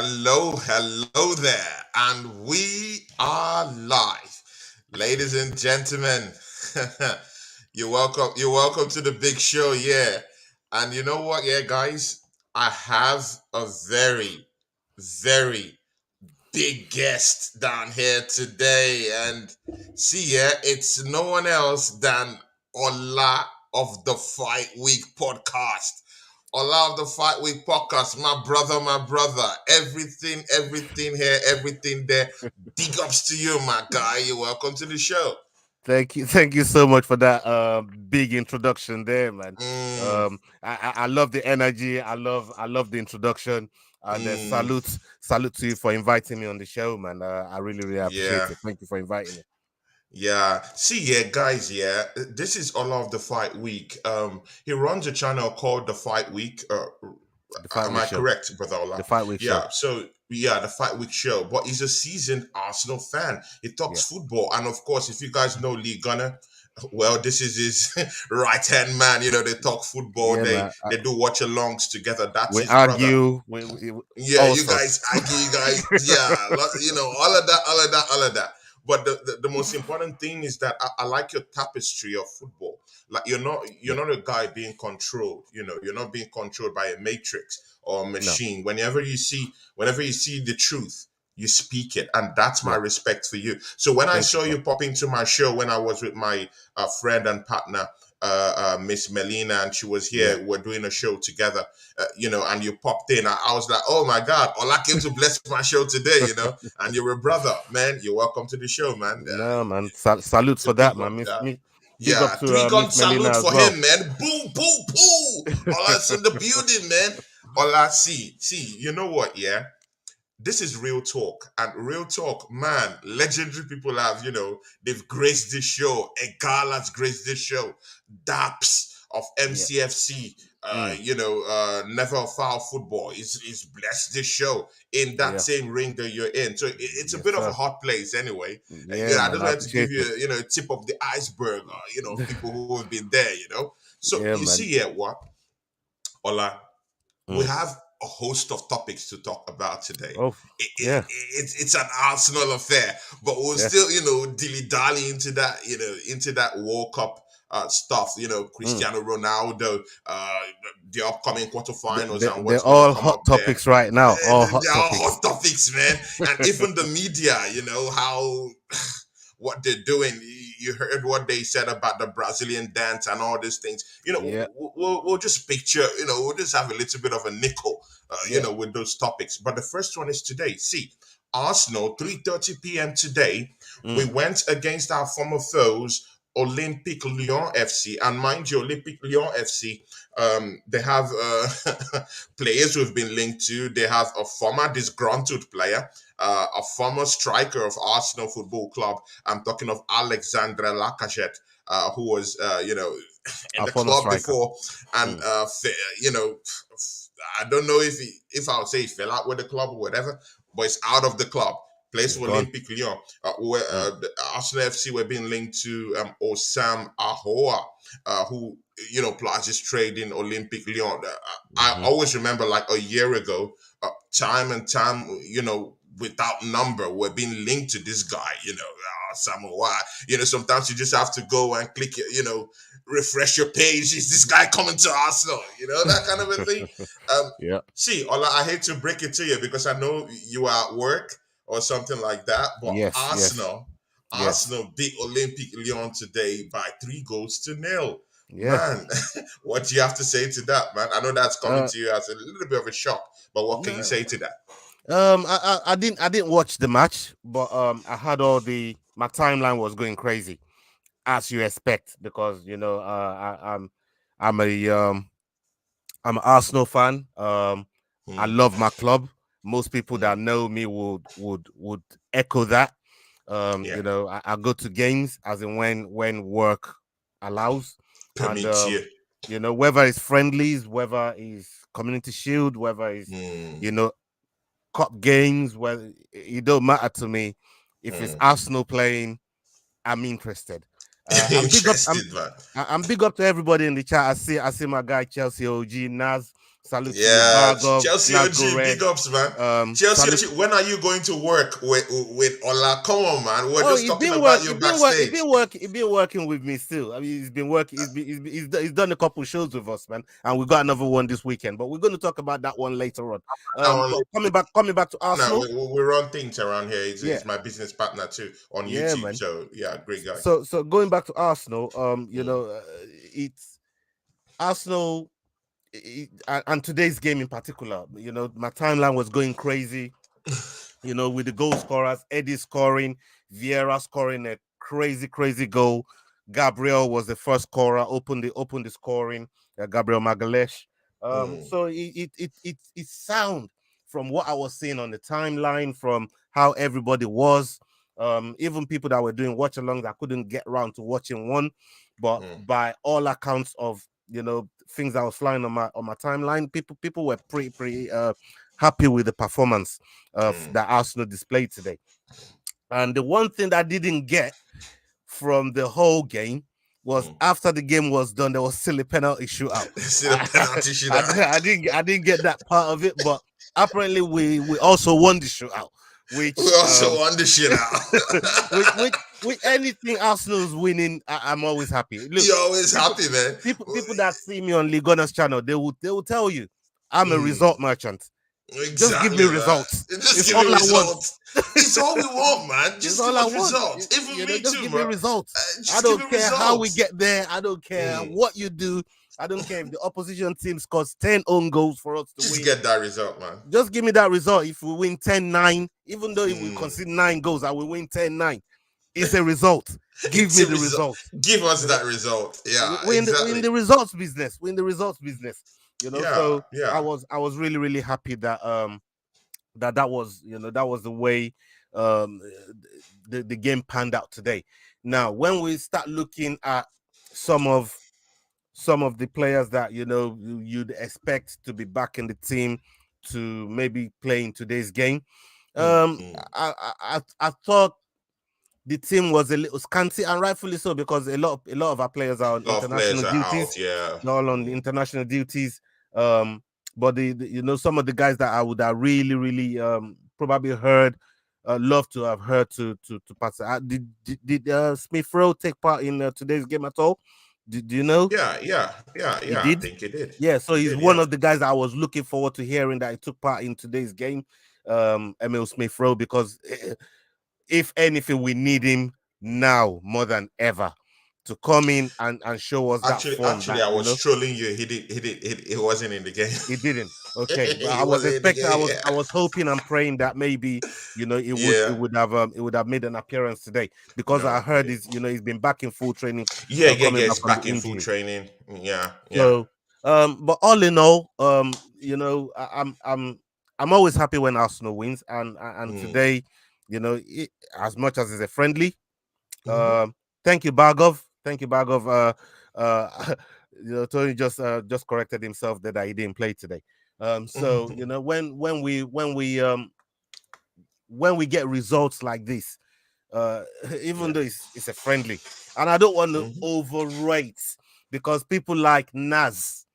Hello there, and we are live, ladies and gentlemen. You're welcome to the big show, yeah. And you know what, yeah, guys, I have a very big guest down here today, and see, yeah, it's no one else than Ola of the Fight Week podcast. Ola of the Fight Week podcast, my brother. Everything here, everything there. Big ups to you, my guy. You're welcome to the show. Thank you so much for that big introduction there, man. Mm, I love the energy. I love the introduction, and mm, salute to you for inviting me on the show, man. I really appreciate yeah. it. Thank you for inviting me. Yeah. See, yeah, guys, yeah. This is Ola of the Fight Week. He runs a channel called The Fight Week. The Fight Am Week I show, correct, Brother Ola? the Fight Week show. Yeah, so yeah, the Fight Week show. But he's a seasoned Arsenal fan. He Yeah, talks football. And of course, if you guys know Lee Gunner, well, this is his right hand man. They talk football, yeah, they man. they do watch alongs together. That's We his brother. argue. Yeah, All you guys sorts. argue, you guys, yeah, all of that. But the most important thing is that I like your tapestry of football. Like you're Yeah, not a guy being controlled. You're not being controlled by a matrix or a no, machine. Whenever you see the truth, you speak it, and that's my yeah. respect for you. So when I Thank you, saw bro. you pop into my show when I was with my friend and partner, Miss Melina, and she was Yeah, here. We're doing a show together, and you popped in. I was like, oh my God, Ola came to bless my show today. And you're a brother, man. You're welcome to the show, man. no, man. Salutes It's a for that, big man. up, yeah. Big up Yeah, to three gun Miss salute Melina as for well. him, man. Boo, boo, boo. Ola's in the building, man. Ola, see, you know what, yeah? This is real talk, and real talk, man. Legendary people they've graced this show. Egala's graced this show. Daps of Yeah. MCFC, Mm, Never Foul Football is blessed this show in that yeah. same ring that you're in. So it's a Yes, bit of a sir. hot place anyway. Yeah, I man. just I wanted to give appreciate you, it. a tip of the iceberg, people who have been there. So Yeah, you man. see here, what, Ola, we Mm. have a host of topics to talk about today. Oh, yeah, It's an Arsenal affair, but we'll yeah. still, dilly dally into that World Cup stuff. Mm. Cristiano Ronaldo, the upcoming quarterfinals, and They're what's gonna all come hot up there. topics right now. All hot They are topics. hot topics, man, and even the media. How what they're doing. You heard what they said about the Brazilian dance and all these things. Yeah, We'll just picture, we'll just have a little bit of a nickel, yeah. with those topics. But the first one is today. See, Arsenal, 3:30 p.m. today, we Mm. went against our former foes, Olympique Lyon FC. And mind you, Olympique Lyon FC, they have players who've been linked to. They have a former disgruntled player, a former striker of Arsenal Football Club. I'm talking of Alexandre Lacazette, who was, in Our the former club striker. before, and Mm. I don't know if I would say he fell out with the club or whatever, but it's out of the club. Plays He's for gone. Olympique Lyon. Where Mm. the Arsenal FC were being linked to Osam Ahoa, who plies his trade in Olympique Lyon. I Hmm. always remember, like a year ago, time and time, without number, we're being linked to this guy. Samoa. Sometimes you just have to go and click, refresh your page. Is this guy coming to Arsenal? That kind of a thing. Um, Yeah. See, Ola, I hate to break it to you because I know you are at work or something like that, but Yes. Yes. Arsenal, Yes. Arsenal beat Olympique Lyon today by 3 goals to nil. Yeah. Man, what do you have to say to that, man? I know that's coming Uh. to you as a little bit of a shock, but what can you No. say to that? I didn't watch the match, but I had my timeline was going crazy as you expect because I'm a I'm an Arsenal fan. I Hmm. love my club. Most people that Hmm. know me would echo that. Yeah, I go to games as in when work allows, and permits you. whether it's friendlies, whether it's Community Shield, whether it's Hmm. you know cup games, whether it don't matter to me. If it's Hmm. Arsenal playing, I'm interested. I'm big up. I'm Interested, man. I'm big up to everybody in the chat. I see my guy Chelsea OG Naz. Salute to you, Yeah, Bargov, Chelsea Glasgow OG, Red. big ups, man. Salute. Chelsea OG, when are you going to work with Ola? Come on, man. We're Oh, just he's talking been about work. you He's been work. He's backstage. been work. He's been working with me still. I mean, he's been working. He's done a couple shows with us, man, and we got another one this weekend. But we're going to talk about that one later on. But coming back to No, Arsenal. we run things around here. Yeah, He's my business partner too on yeah, YouTube. man. So yeah, great guy. So going back to Arsenal, it's Arsenal. And today's game in particular, my timeline was going crazy, with the goal scorers, Eddie scoring, Vieira scoring a crazy goal. Gabriel was the first scorer, opened the scoring, Gabriel Magalhaes. So it's sound from what I was seeing on the timeline, from how everybody was. Even people that were doing watch alongs, I couldn't get around to watching one, but by all accounts of things that was flying on my timeline, people were pretty happy with the performance that Arsenal displayed today. And the one thing that I didn't get from the whole game was after the game was done, there was still a penalty shootout. I didn't get that part of it, but apparently we also won the shootout. Which we also won the shootout. With anything Arsenal's winning, I'm always happy. Look, you're always happy, man. People that see me on Gonners channel, they will tell you I'm a result merchant. Exactly, just give me results. Just give me results. It's all we want, man. Just give us results. Even me just too, give man. me results. I don't care how we get there. I don't care what you do. I don't care if the opposition team scores 10 own goals for us to win. Just get that result, man. Just give me that result. If we win 10-9, even though if we concede 9 goals, I will win 10-9. It's a result. Give me the result. Give us that result. Yeah, we're in the results business. We're in the results business. So I was really happy that that was the way the game panned out today. Now, when we start looking at some of the players that you'd expect to be back in the team to maybe play in today's game, I thought the team was a little scanty, and rightfully so, because a lot of our players are on international duties. They're all on the international duties. But some of the guys that I would have really probably love to have heard to pass. Did Smith Rowe take part in today's game at all? Do you know? Yeah. I think he did. Yeah, so he's one of the guys that I was looking forward to hearing that he took part in today's game, Emil Smith Rowe, because if anything, we need him now more than ever to come in and show us that form. Actually, I was trolling you. He wasn't in the game. He didn't. Okay, but I was expecting. I was hoping and praying that maybe it would have made an appearance today, because I heard he's been back in full training. He's back in full training. Yeah. So, but all in all, I'm always happy when Arsenal wins, and today, as much as it's a friendly, thank you, Bargov. Tony just corrected himself that he didn't play today. So when we get results like this, even though it's a friendly, and I don't want to overrate, because people like Naz,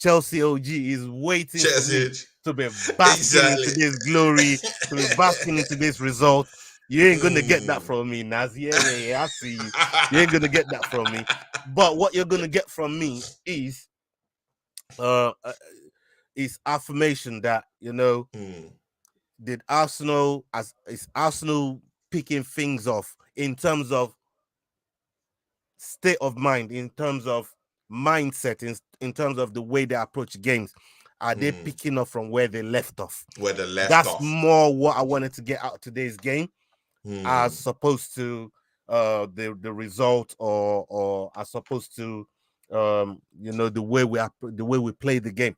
Chelsea OG, is waiting to be basking into this glory, to be basking into this result. You ain't gonna get that from me, Naz. Yeah, I see you. You ain't gonna get that from me. But what you're gonna get from me is affirmation that did Arsenal is Arsenal picking things off in terms of state of mind, in terms of mindset, in terms of the way they approach games. Are they picking up from where they left off? That's more what I wanted to get out of today's game, as opposed to the result, or as opposed to the way we play the game.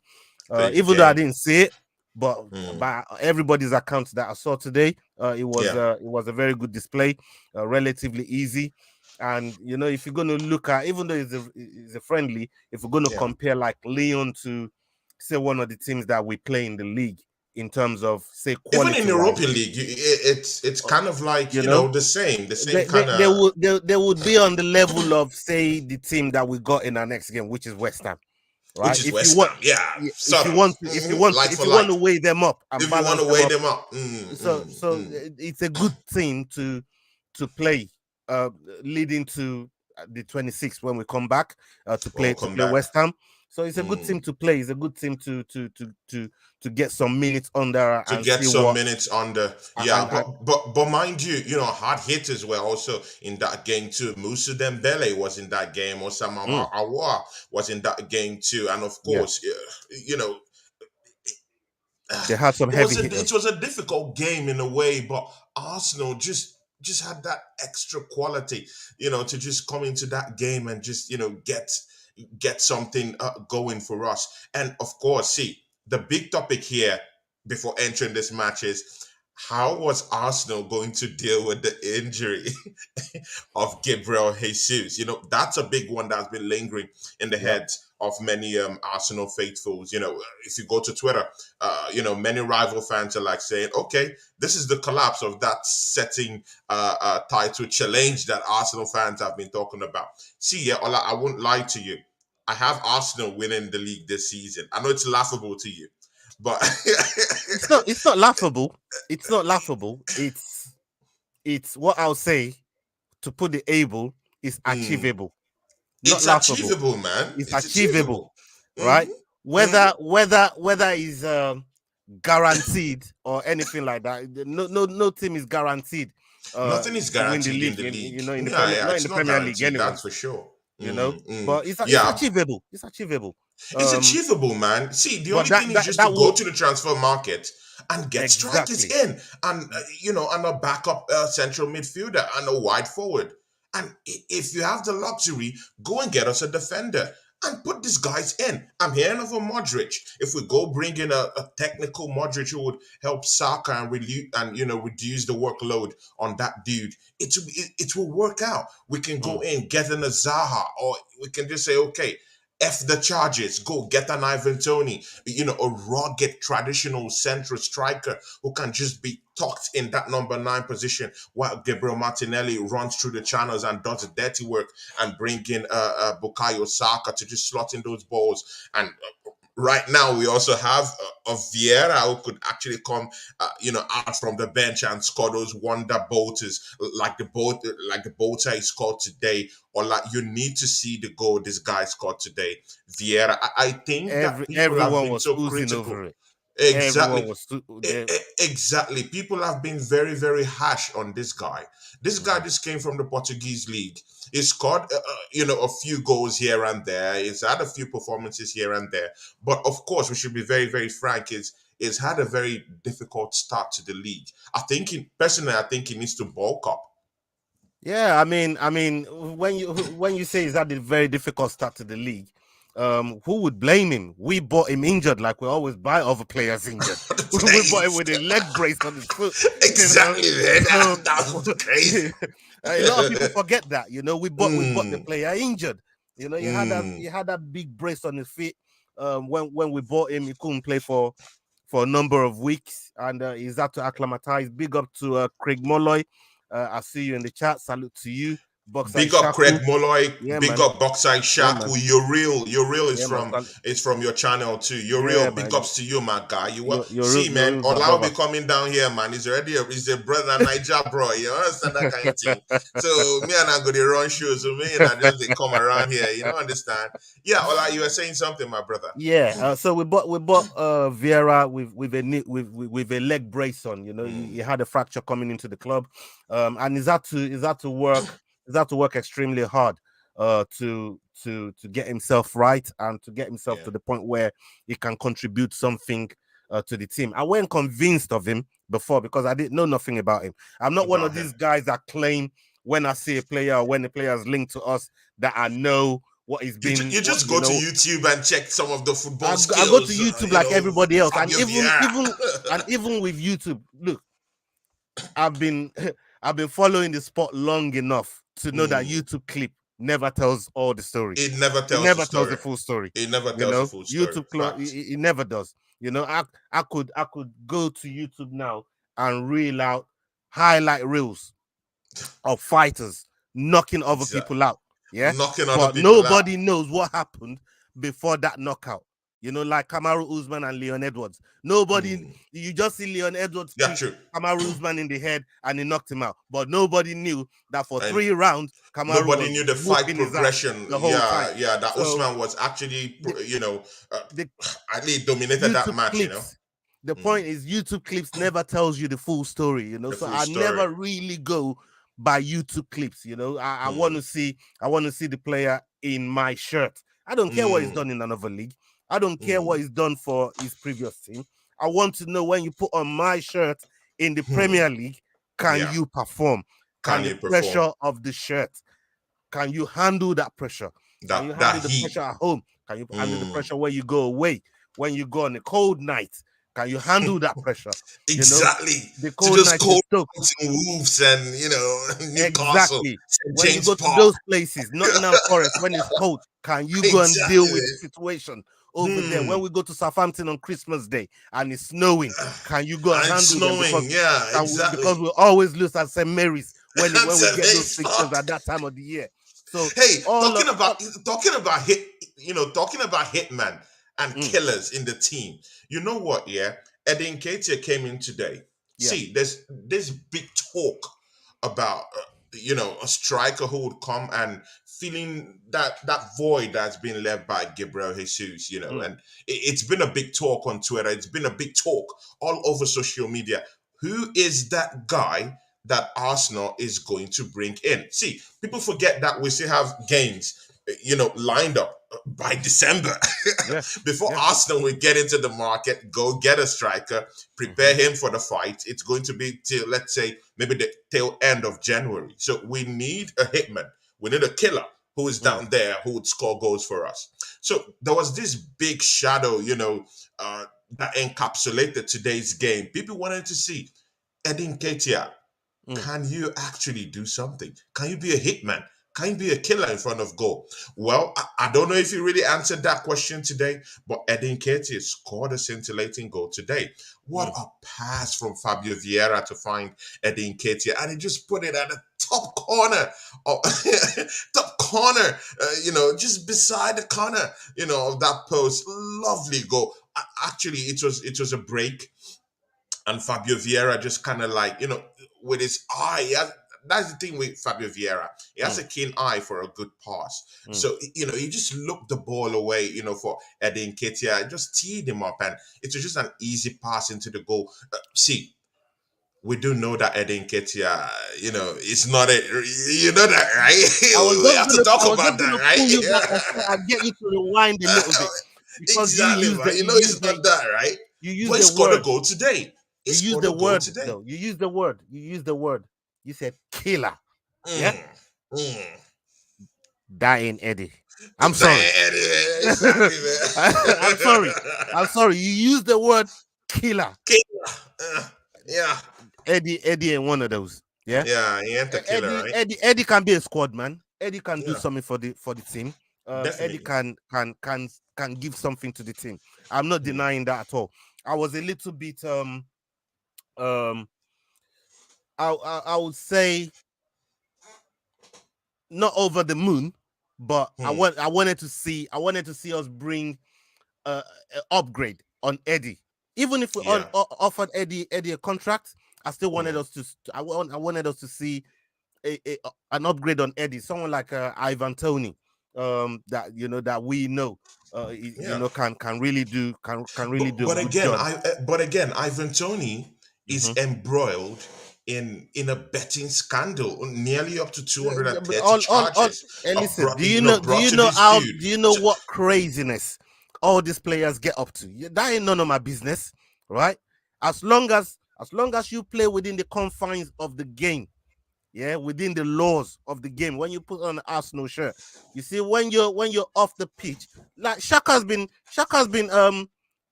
Though I didn't see it, but by everybody's accounts that I saw today, it was a very good display, relatively easy. And if you're going to look at, even though it's a friendly, if we're going to compare like Lyon to, say, one of the teams that we play in the league, in terms of, say, quality, even in the European League, it's kind of like the same kind of. They would be on the level of, say, the team that we got in our next game, which is West Ham. right? Which is If you West want, Ham, yeah, if sort you of. want to, if you want, Like if for you want like. to weigh them up and If you want balance to them weigh up, them up, so it's a good team to play, leading to the 26th when we come back to oh, play come back. West Ham. So it's a good team to play. It's a good team to get some minutes under To and get see some what. minutes under, yeah, And but mind you, hard hitters were also in that game too. Musa Dembele was in that game, Osama Aouar was in that game too, and of yeah, course, you know, they had some it heavy was it hitters. was a difficult game in a way, but Arsenal just had that extra quality, to just come into that game and just get something going for us. And of course, see, the big topic here before entering this match is how was Arsenal going to deal with the injury of Gabriel Jesus? That's a big one that's been lingering in the Yeah. heads of many Arsenal faithfuls. If you go to Twitter, many rival fans are like saying, okay, this is the collapse of that setting title challenge that Arsenal fans have been talking about. See, yeah, Ola, I won't lie to you. I have Arsenal winning the league this season. I know it's laughable to you, but It's not laughable. It's not laughable. It's what I'll say, to put the able, is achievable. Not it's laughable. achievable, man. It's It's achievable, achievable. right? hmm Whether is guaranteed or anything like that. No team is guaranteed Nothing is to win the guaranteed in league the league. in the Yeah, Premier, yeah, not in it's the not Premier League guaranteed. anyway. That's for sure. But it's Yeah, achievable. It's achievable. it's achievable, man. See, the But only thing is just that to go will to the transfer market and get strikers exactly. in, and and a backup central midfielder and a wide forward. And if you have the luxury, go and get us a defender and put these guys in. I'm hearing of a Modric. If we go bring in a technical Modric who would help Saka and reduce the workload on that dude, it will work out. We can go in, get in a Zaha, or we can just say, okay, F the charges, go get an Ivan Tony, a rugged traditional central striker who can just be tucked in that number 9 position while Gabriel Martinelli runs through the channels and does the dirty work, and bring in Bukayo Saka to just slot in those balls. And right now we also have a Vieira who could actually come out from the bench and score those wonder bolters, like the bolter he scored today, or like you need to see the goal this guy scored today. Vieira, I think that people have Everyone been was so oozing critical. over it. Exactly. Everyone was Exactly. People have been very, very harsh on this guy. This guy just came from the Portuguese league. He scored, a few goals here and there. He's had a few performances here and there. But of course, we should be very, very frank. He's had a very difficult start to the league. Personally, I think he needs to bulk up. Yeah, I mean, when you say is that a very difficult start to the league, who would blame him? We bought him injured, like we always buy other players injured. We bought him with a leg brace on his foot. Exactly, man. That was crazy. A lot of people forget that. We bought the player injured. You had that big brace on his feet. When we bought him, he couldn't play for a number of weeks, and he's had to acclimatize. Big up to Craig Molloy. I see you in the chat. Salute to you. Big up Craig Molloy, big man. up Boxside Shaku. You're real is from your channel too. You're real. Big man. ups to you, my guy. You're man. real, Ola will be coming down here, man. He's already he's a brother Niger bro. You understand that kind of thing. So me and I go to run shows. So me and I just they come around here. You know, understand? Yeah, Ola, you were saying something, my brother. Yeah. So we bought Vieira with a leg brace on. He had a fracture coming into the club, and he's had to work extremely hard to get himself right and to get himself to the point where he can contribute something to the team. I wasn't convinced of him before because I didn't know nothing about him. I'm not one of these guys that claim when I see a player or when the player is linked to us that I know what he's been. You just go to YouTube and check some of the football skills. I go to YouTube like everybody else, and even with YouTube, look, I've been following the sport long enough to know that YouTube clip never tells all the story. It never tells the full story. It never tells the full story. YouTube it never does. I could go to YouTube now and reel out highlight reels of fighters knocking other people out. Yeah, knocking but nobody knows what happened before that knockout. You know, like Kamaru Usman and Leon Edwards. Nobody, you just see Leon Edwards Yeah, kick true. Kamaru Usman in the head and he knocked him out. But nobody knew that for And 3 rounds, Kamaru nobody was knew the fight whooping his ass progression. the whole time. Yeah, that So Usman was actually, the at least dominated that YouTube match. clips. The point is, YouTube clips never tells you the full story, you know. The So full I story. never really go by YouTube clips, you know. I want to see the player in my shirt. I don't care what he's done in another league. I don't care what he's done for his previous team. I want to know when you put on my shirt in the Premier League, can Yeah. you perform? Can The you perform? pressure of the shirt? Can you handle that pressure? Can you handle the heat. pressure at home? Can you handle the pressure when you go away? When you go on a cold night? Can you handle that pressure? Exactly. You know, the cold to just night cold in Wolves and Newcastle, exactly. St. When you James go to Park. those places, Nottingham Forest, when it's cold, can you go and deal with the situation over there? When we go to Southampton on Christmas Day and it's snowing, can you go and handle them? Because we always lose at St. Mary's when we get those fixtures at that time of the year. So hey, talking about hitman and killers in the team. You know what? Yeah, Eddie Nketiah came in today. Yeah. See, there's big talk about a striker who would come and filling that void that's been left by Gabriel Jesus. And it's been a big talk on Twitter. It's been a big talk all over social media. Who is that guy that Arsenal is going to bring in? See, people forget that we still have games, lined up by December. Before Arsenal will get into the market, go get a striker, prepare him for the fight. It's going to be till, let's say, maybe the tail end of January. So we need a hitman. We need a killer who is down there who would score goals for us. So there was this big shadow, that encapsulated today's game. People wanted to see Eddie Nketiah. Can you actually do something? Can you be a hitman? Can you be a killer in front of goal? Well, I don't know if you really answered that question today, but Eddie Nketiah scored a scintillating goal today. What a pass from Fabio Vieira to find Eddie Nketiah, and he just put it at the top corner, just beside the corner, of that post. Lovely goal. Actually, it was a break. And Fabio Vieira just kind of with his eye, that's the thing with Fabio Vieira. He has a keen eye for a good pass. So, he just looked the ball away, for Eddie Nketiah, just teed him up. And it was just an easy pass into the goal. See, we do know that Eddie Nketiah, it's not you know that, right? We have to talk about that, right? I'll get you to rewind a little bit. Because exactly, man. It's not that, right? You use but he scored a goal today. You use the word, though. You use the word. You said killer. Yeah? That ain't Eddie. I'm sorry. Exactly, man. I'm sorry. You use the word killer. Yeah. Eddie ain't one of those. Yeah? Yeah, he ain't a killer, right? Eddie can be a squad man. Eddie can do something for the team. Eddie can give something to the team. I'm not denying that at all. I was a little bit I would say not over the moon, but I wanted to see us bring an upgrade on Eddie. Even if we offered Eddie a contract, I still wanted us to. I wanted us to see an upgrade on Eddie. Someone like Ivan Toney, that we know, can really do a good job. But again, Ivan Toney is embroiled in a betting scandal, nearly up to 230 charges. Listen, do you know what craziness all these players get up to? That ain't none of my business, right? As long as you play within the confines of the game, within the laws of the game. When you put on an Arsenal shirt, you see when you're off the pitch, like Shaka's been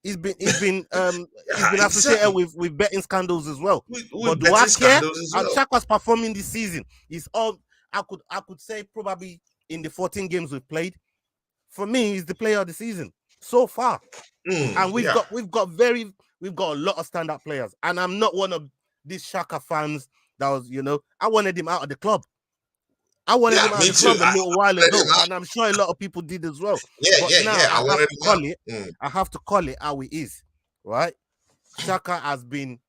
he's been associated with betting scandals as well. But do I care? Shaka's performing this season. It's all I could say probably in the 14 games we've played. For me, he's the player of the season so far. And we've got a lot of standout players. And I'm not one of these Shaka fans that was, I wanted him out of the club. I wanted Yeah, him out me of the club too. a little while wanted ago, him out. and I'm sure a lot of people did as well. Yeah, But yeah, now yeah. I I have wanted to him call out. it. I have to call it how it is, right? Shaka has been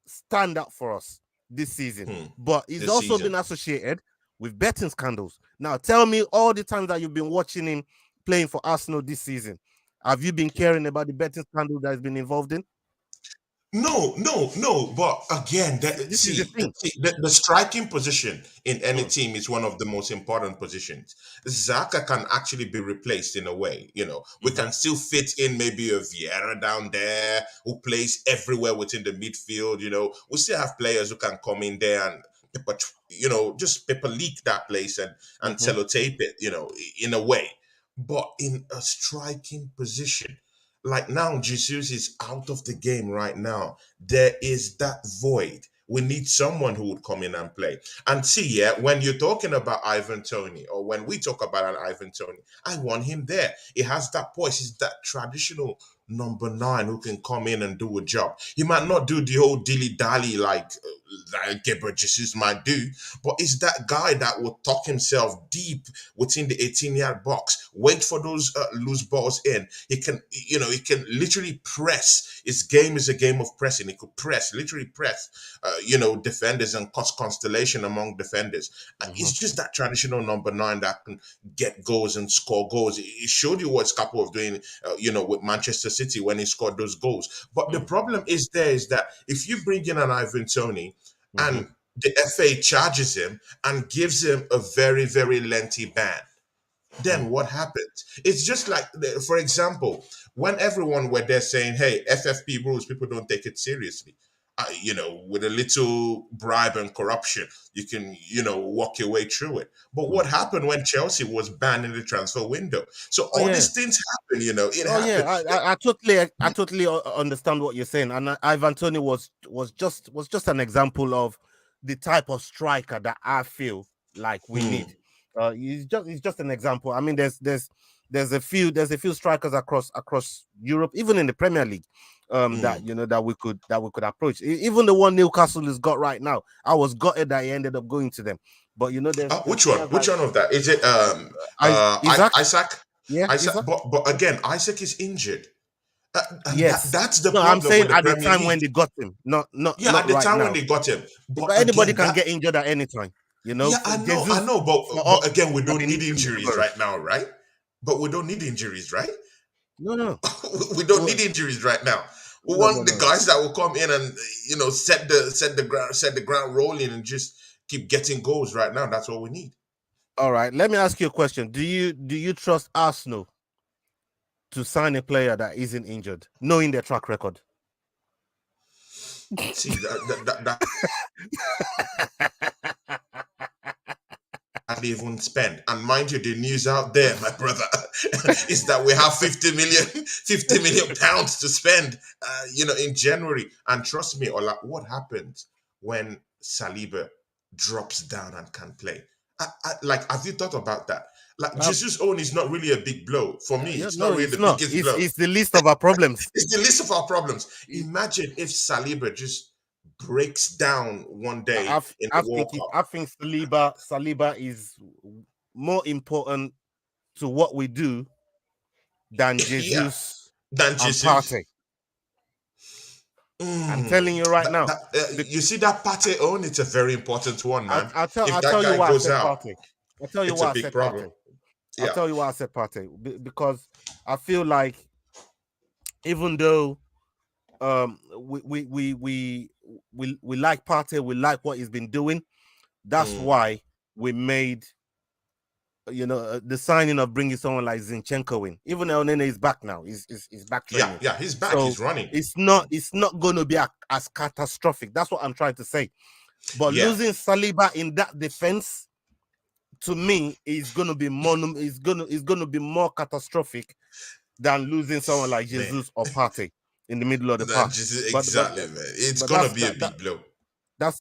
stand up for us this season, but he's This also season. been associated with betting scandals. Now, tell me, all the times that you've been watching him playing for Arsenal this season, have you been caring about the betting scandal that he's been involved in? No. But again, This is the thing. the striking position in any team is one of the most important positions. Xhaka can actually be replaced in a way. We can still fit in maybe a Vieira down there who plays everywhere within the midfield. We still have players who can come in there and just paper leak that place and sellotape it. In a way, but in a striking position. Like now, Jesus is out of the game right now. There is that void. We need someone who would come in and play. And see, yeah, when you're talking about Ivan Toney, or when we talk about an Ivan Toney, I want him there. He has that voice. He's that traditional number 9 who can come in and do a job. He might not do the whole dilly-dally like Gabriel Jesus might do, but it's that guy that will tuck himself deep within the 18-yard box, wait for those loose balls in. He can literally press. His game is a game of pressing. He could literally press, defenders and cause constellation among defenders. And it's just that traditional number 9 that can get goals and score goals. He showed you what he's capable of doing, with Manchester City when he scored those goals. But the problem is that if you bring in an Ivan Toney and the FA charges him and gives him a very, very lengthy ban, then what happens? It's just like, for example, when everyone were there saying, hey, FFP rules, people don't take it seriously. With a little bribe and corruption, you can, walk your way through it. But what happened when Chelsea was banned in the transfer window? So all these things happen, it happened. Yeah, I totally understand what you're saying. And Ivan Toney was just an example of the type of striker that I feel like we need. He's just an example. I mean, there's a few strikers across Europe, even in the Premier League, that we could approach. Even the one Newcastle has got right now, I was gutted that he ended up going to them. But there's which one? Which one of that is it? Isaac? Isaac. Yeah, Isaac. But again, Isaac is injured. And yes, that's the no, problem. I'm saying with the at the Premier time League. when they got him, not at the right time now. when they got him. But anybody can get injured at any time. Yeah, I know, but again, we don't need injuries right now, right? But we don't need injuries, right? No. We don't need injuries right now. We want the guys that will come in and set the ground rolling and just keep getting goals right now. That's what we need. All right, let me ask you a question. Do you trust Arsenal to sign a player that isn't injured, knowing their track record? See that hardly even spend. And mind you, the news out there, my brother, is that we have 50 million pounds to spend, in January. And trust me, Ola, what happens when Saliba drops down and can play? Have you thought about that? Like, Jesus' own is not really a big blow. For me, it's not really the biggest blow. It's the least of our problems. It's the least of our problems. Imagine if Saliba just breaks down one day in the World Cup. I think Saliba is more important to what we do than Jesus and Partey. I'm telling you right now. You see that Partey own? It's a very important one, man. I'll tell you why I said Partey. I'll tell you why I said Partey. I'll tell you why I said Partey. Because I feel like even though we like Partey, we like what he's been doing. That's why we made the signing of bringing someone like Zinchenko in. Even though Nene is back now, he's back training. Yeah, he's back. So he's running. It's not going to be as catastrophic. That's what I'm trying to say. But losing Saliba in that defense, to me, is going to be more catastrophic than losing someone like Jesus or Partey in the middle of the park. Exactly, man. It's going to be a big blow. That's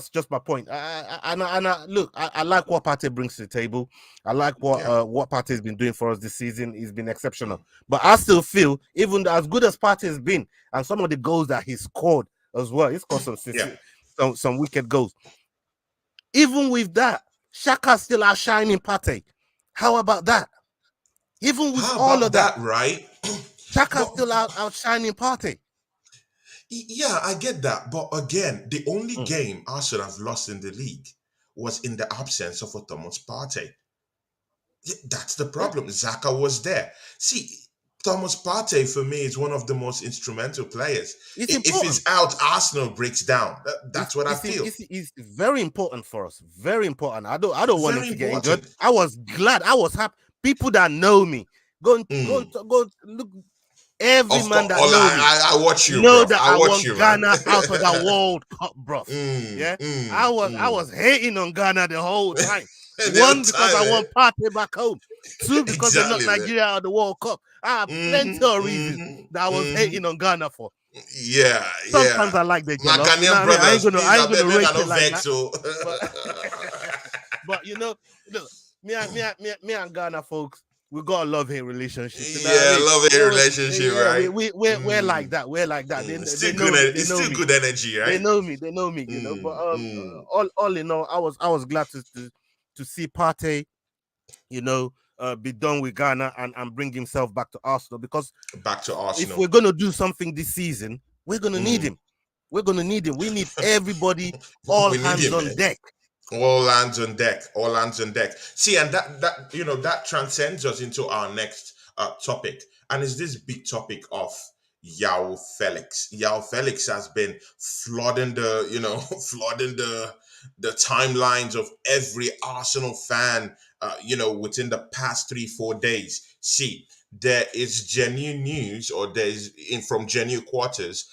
just my point. Look, I like what Partey brings to the table. I like what Partey has been doing for us this season. He's been exceptional. But I still feel, even as good as Partey has been, and some of the goals that he scored as well, he's scored some wicked goals. Even with that, Shaka still outshining Partey. How about that? Even with How all of about that, that, right? Shaka But still outshining Partey. yeah, I get that. But again, the only game Arsenal have lost in the league was in the absence of a Thomas Partey. Yeah, that's the Yeah, problem. Xhaka was there. See, Thomas Partey for me is one of the most instrumental players. it's If important. he's out, Arsenal breaks down. That's what I feel. It's very important for us. Very important. I don't want him Very to get injured. important. I was glad. I was happy. People that know me, Mm. go look. Every Of man course, that know me I watch you, know bro. that I I watch want you, man. Ghana out of that World Cup, bro. mm, Yeah, mm, I mm. was hating on Ghana the whole time. The One, because I time, want Partey back home. Two, because they knocked exactly, man. Nigeria out of the World Cup. I have plenty of reasons that I was hating on Ghana for. Yeah, yeah. Sometimes I like the My jollof. You know Ghanaian what I mean? brothers, please, I I ain't beg, gonna make I rate no it like vex. that. So, But but look, me and Ghana folks, we got a love hate relationship. You know what I yeah, mean? love a relationship, Yeah, right? we're like that. We're like that. They Still know good. me. They It's know still me. good energy, They right? know me. They know me. You know. But Mm, mm. all in all, I was glad to see Partey, be done with Ghana and bring himself back to Arsenal, because Back to if Arsenal. we're gonna do something this season, we're gonna need Mm. him. We're gonna need him. We need everybody, all We need hands him, on man. deck. All hands on deck. All hands on deck. See, and that that transcends us into our next topic, and it's this big topic of Yao Felix. Yao Felix has been flooding the flooding the timelines of every Arsenal fan. Within the past 3-4 days. See, there is genuine news, or there is in from genuine quarters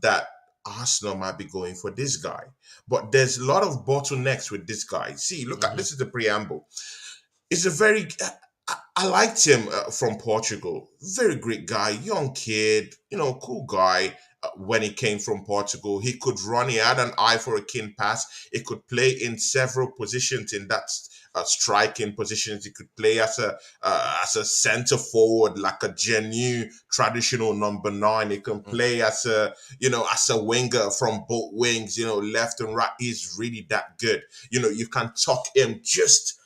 that Arsenal might be going for this guy. But there's a lot of bottlenecks with this guy. See, look at Mhm. this is the preamble. It's a very I liked him from Portugal. Very great guy, young kid, cool guy. When he came from Portugal, he could run. He had an eye for a king pass. He could play in several positions in that striking positions. He could play as a center forward, like a genuine traditional number 9. He can Mm. play as a winger from both wings, left and right. He's really that good. You can tuck him just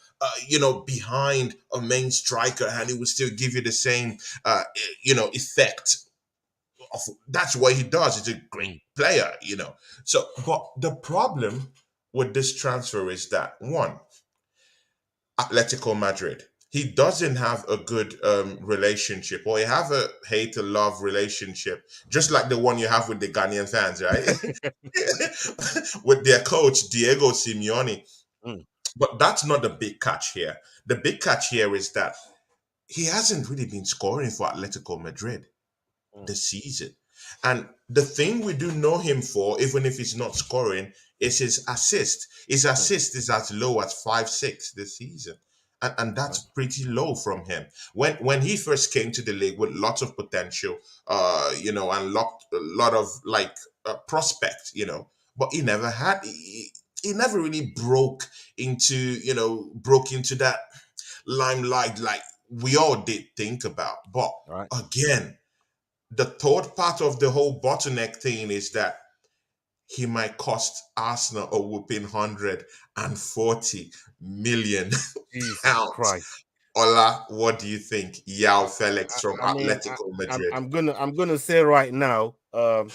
behind a main striker, and he will still give you the same, effect. That's what he does. He's a great Mm. player. So, but the problem with this transfer is that one, Atletico Madrid. He doesn't have a good relationship, or he have a hate or love relationship, just like the one you have with the Ghanaian fans, right? With their coach Diego Simeone. Mm. But that's not the big catch here. The big catch here is that he hasn't really been scoring for Atletico Madrid Mm. this season. And the thing we do know him for, even if he's not scoring, is his assist. His Mm. assist is as low as 5-6 this season. And that's Right. pretty low from him. When he first came to the league with lots of potential, and a lot of like prospect, but he never had he never really broke into that limelight like we all did think about. But Right. again, the third part of the whole bottleneck thing is that he might cost Arsenal a whooping 140 million Jesus pounds. Christ. Ola, what do you think? Yao I, Felix from I mean, Atletico Madrid. I'm gonna say right now, I'm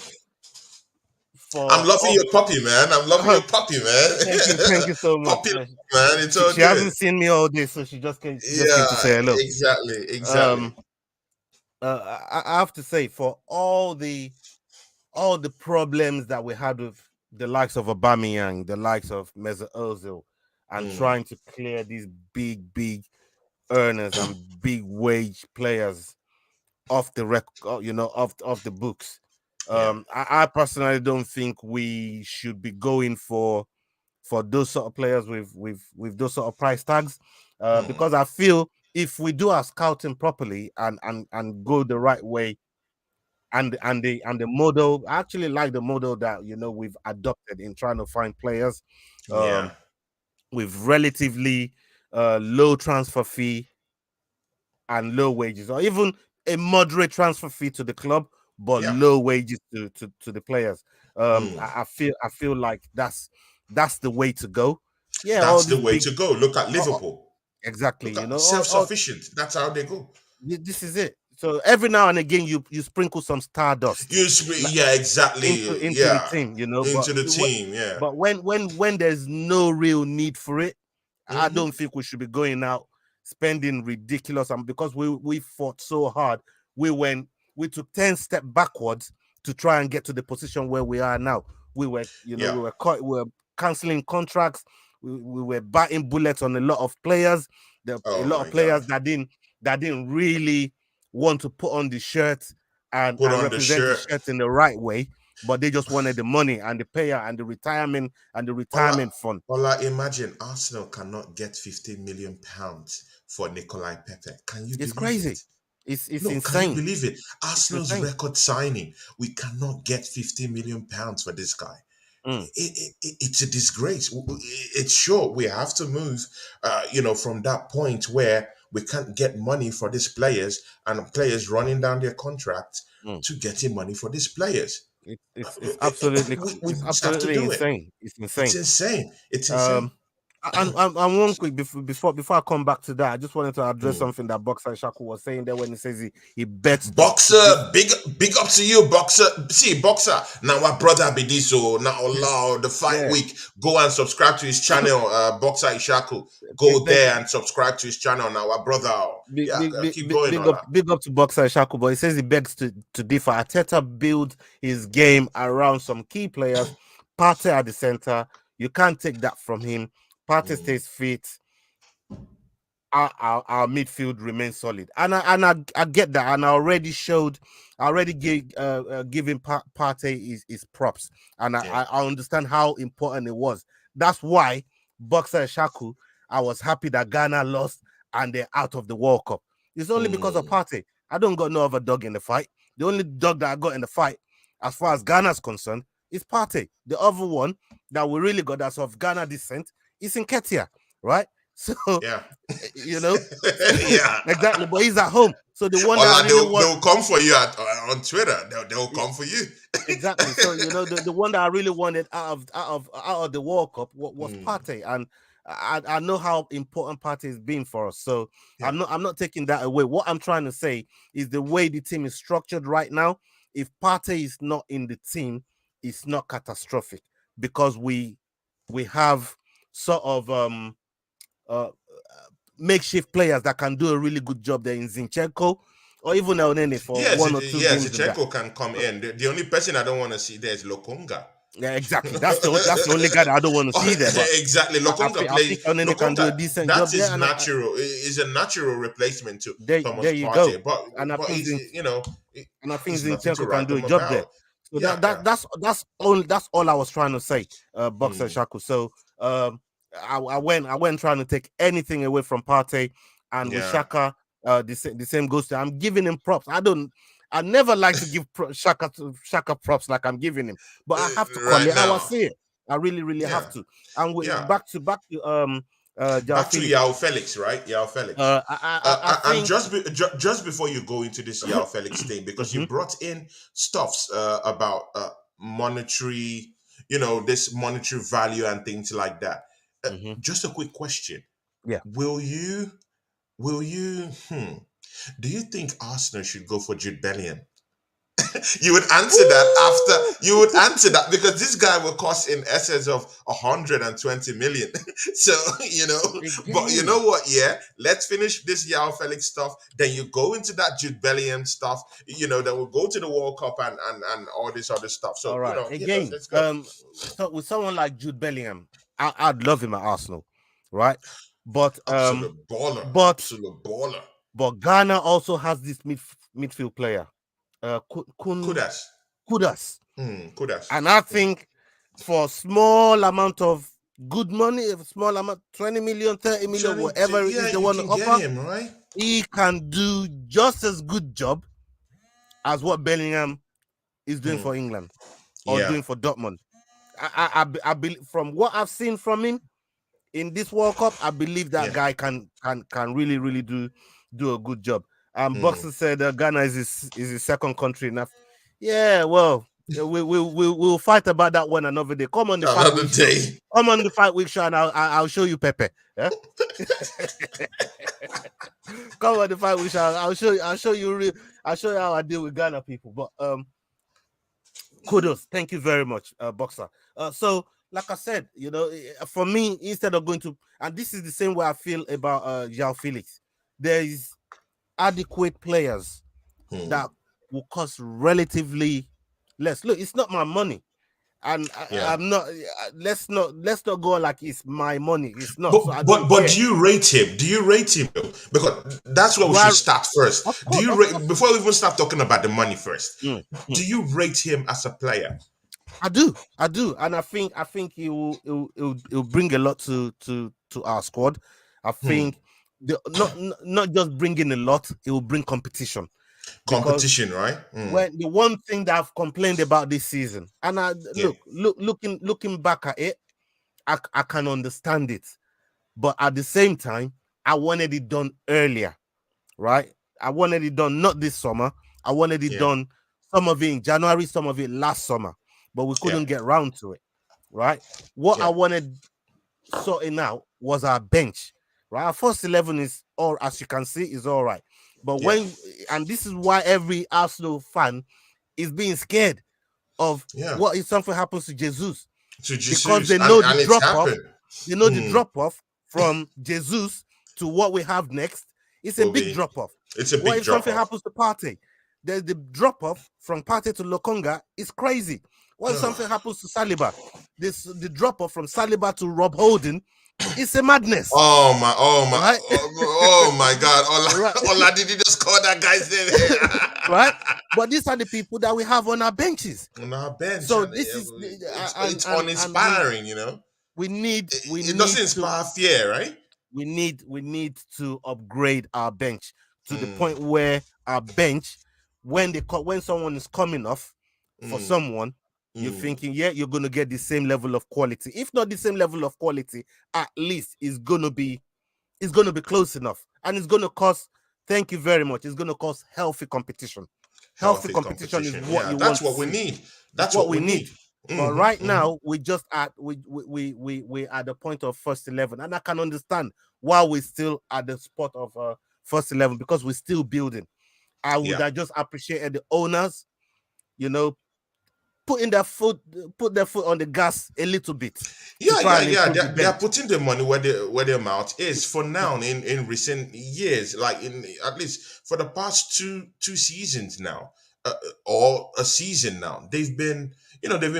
for loving all, your puppy, man. I'm loving your puppy, thank you man. so much. Puppy, man. It's all She good. hasn't seen me all day, so she just came to Yeah, say hello. exactly, exactly. Um, I have to say, for all the problems that we had with the likes of Aubameyang, the likes of Mesut Ozil, and Mm, trying to clear these big earners and big wage players off the record, off the books. yeah. I personally don't think we should be going for those sort of players with those sort of price tags, Mm, because I feel if we do our scouting properly and go the right way, and the model, I actually like the model that we've adopted in trying to find players yeah. with relatively low transfer fee and low wages, or even a moderate transfer fee to the club, but Yeah. low wages to the players. Mm, I feel like that's the way to go. Yeah, all That's the these way big, to go. Look at Liverpool. exactly. Look You at know, all self-sufficient. That's how they go. this is it. So every now and again, you sprinkle some stardust Yeah, exactly. into the Yeah, team, you know. into the team. Yeah. But when there's no real need for it, I Hmm. don't think we should be going out spending ridiculous. And because we fought so hard, we took 10 steps backwards to try and get to the position where we are now. We were, you know, Yeah. we were canceling contracts. We were batting bullets on a lot of players. A Oh lot my of players God. that didn't really want to put on the shirt Put and on the represent the shirt. shirt in the right way, but they just wanted the money and the payer and the retirement fund. Ola, imagine Arsenal cannot get 15 million pounds for Nikolai Pepe. Can you It's believe crazy. it? It's No, can you insane. believe it? It's Arsenal's insane. record signing. We cannot get 15 million pounds for this guy. Mm. It's a disgrace. It's sure we have to move, from that point where we can't get money for these players and players running down their contracts Mm. to getting money for these players. It's absolutely We just have to do it. insane. It's It's insane. insane. It's insane. Um, and one quick before I come back to that, I just wanted to address Mm. something that Boxer Shaku was saying there when he says he bets Boxer, big up to you, Boxer. See, Boxer. Now, my brother be this, so now allow the fight Yeah. week. Go and subscribe to his channel, Boxer Ishaku. Go there and subscribe to his channel. Now, our brother. Keep going on. Big up to Boxer Shaku, but he says he begs to differ. Arteta build his game around some key players. Partey at the center. You can't take that from him. Partey stays fit. Our midfield remains solid, and I get that, and I already gave giving Partey his props, and I understand how important it was. That's why Boxer Shaku, I was happy that Ghana lost and they're out of the World Cup. It's only because of Partey. I don't got no other dog in the fight. The only dog that I got in the fight, as far as Ghana's concerned, is Partey. The other one that we really got that's of Ghana descent is Nketiah, right? So you know, Yeah, exactly. But he's at home, so the one that I really they'll come for you on Twitter. They'll come for you. Exactly. So you know, the one that I really wanted out of the World Cup was Partey, and I know how important Partey has been for us. So I'm not taking that away. What I'm trying to say is the way the team is structured right now. If Partey is not in the team, it's not catastrophic because we have sort of makeshift players that can do a really good job there in Zinchenko or even El Nene for one or two games. Zinchenko can come in. The only person I don't want to see there is Lokonga. Yeah, exactly. That's the only guy that I don't want to see there. But exactly. Lokonga plays. I think can do a decent job. That is natural. Is a natural replacement to Thomas there you Partey. go. But I think Zinchenko can do a job there. So that's all I was trying to say, Boxer Shaku. So I went trying to take anything away from Partey, and with Şaka, the same goes to. I'm giving him props. I never like to give Şaka props like I'm giving him, but I have to call it how I see it. I really have to. And back to back to João Felix, right? João Felix. And just before you go into this João Felix thing, because you brought in stuffs about monetary, this monetary value and things like that. Just a quick question. Yeah. Will you? Do you think Arsenal should go for Jude Bellingham? You would answer that because this guy will cost in excess of 120 million. So, but you know what? Yeah, let's finish this João Felix stuff. Then you go into that Jude Bellingham stuff. Then we'll go to the World Cup and all this other stuff. So, all right. Again, let's go. So with someone like Jude Bellingham, I'd love him at Arsenal, right? But absolute baller. But Ghana also has this midfield player. Kudas. And I think for a small amount of good money, a small amount, 20 million, 30 million, whatever it is they want to offer, him, right? He can do just as good job as what Bellingham is doing for England or doing for Dortmund. I believe from what I've seen from him in this World Cup, I believe that guy can really do a good job. Boxer said Ghana is his second country enough. Yeah, well, We'll fight about that one another day. Come on the fight Another week show. day. Come on the fight week show, and I'll show you Pepe. Yeah? Come on the fight week show. I'll show you how I deal with Ghana people. But kudos, thank you very much, Boxer. So like I said, for me, instead of going to, and this is the same way I feel about João Felix, there is adequate players that will cost relatively less. Look, it's not my money, and I'm not. Let's not go like it's my money. It's not. But do you rate him? Do you rate him? Because that's where we should start first. Do you rate before we even start talking about the money first? Do you rate him as a player? I do, and I think he will bring a lot to our squad. I think not just bringing a lot, it will bring competition. Competition, right? When the one thing that I've complained about this season, and looking back at it, I can understand it, but at the same time, I wanted it done earlier, right? I wanted it done not this summer. I wanted it done, some of it in January, some of it last summer, but we couldn't get round to it, right? What I wanted sorting out was our bench, right? Our first 11 is all, as you can see, is all right. But and this is why every Arsenal fan is being scared of what if something happens to Jesus. Because they know the drop off. They know the drop off from Jesus to what we have next. It's a big drop off. It's a big what if drop something off. happens to Partey? The drop off from Partey to Lokonga is crazy. What if something happens to Saliba? The drop off from Saliba to Rob Holding, it's a madness. Oh my right? oh my God! Ola did you just call that guy's name? Right? But these are the people that we have on our benches. On our bench. So this is it's uninspiring, We need. It doesn't inspire fear, right? We need to upgrade our bench to the point where our bench, when someone is coming off for someone, you're thinking, you're going to get the same level of quality. If not the same level of quality, at least it's going to be close enough. And it's going to cost, thank you very much, it's going to cost healthy competition. Healthy competition is what you want. That's what we need. That's what we need. But right now, we just at we at the point of first 11. And I can understand why we're still at the spot of first 11, because we're still building. I would have just appreciated the owners, put their foot on the gas a little bit. They're putting the money where their mouth is for now. In recent years, like at least for the past two seasons now, or a season now, they've been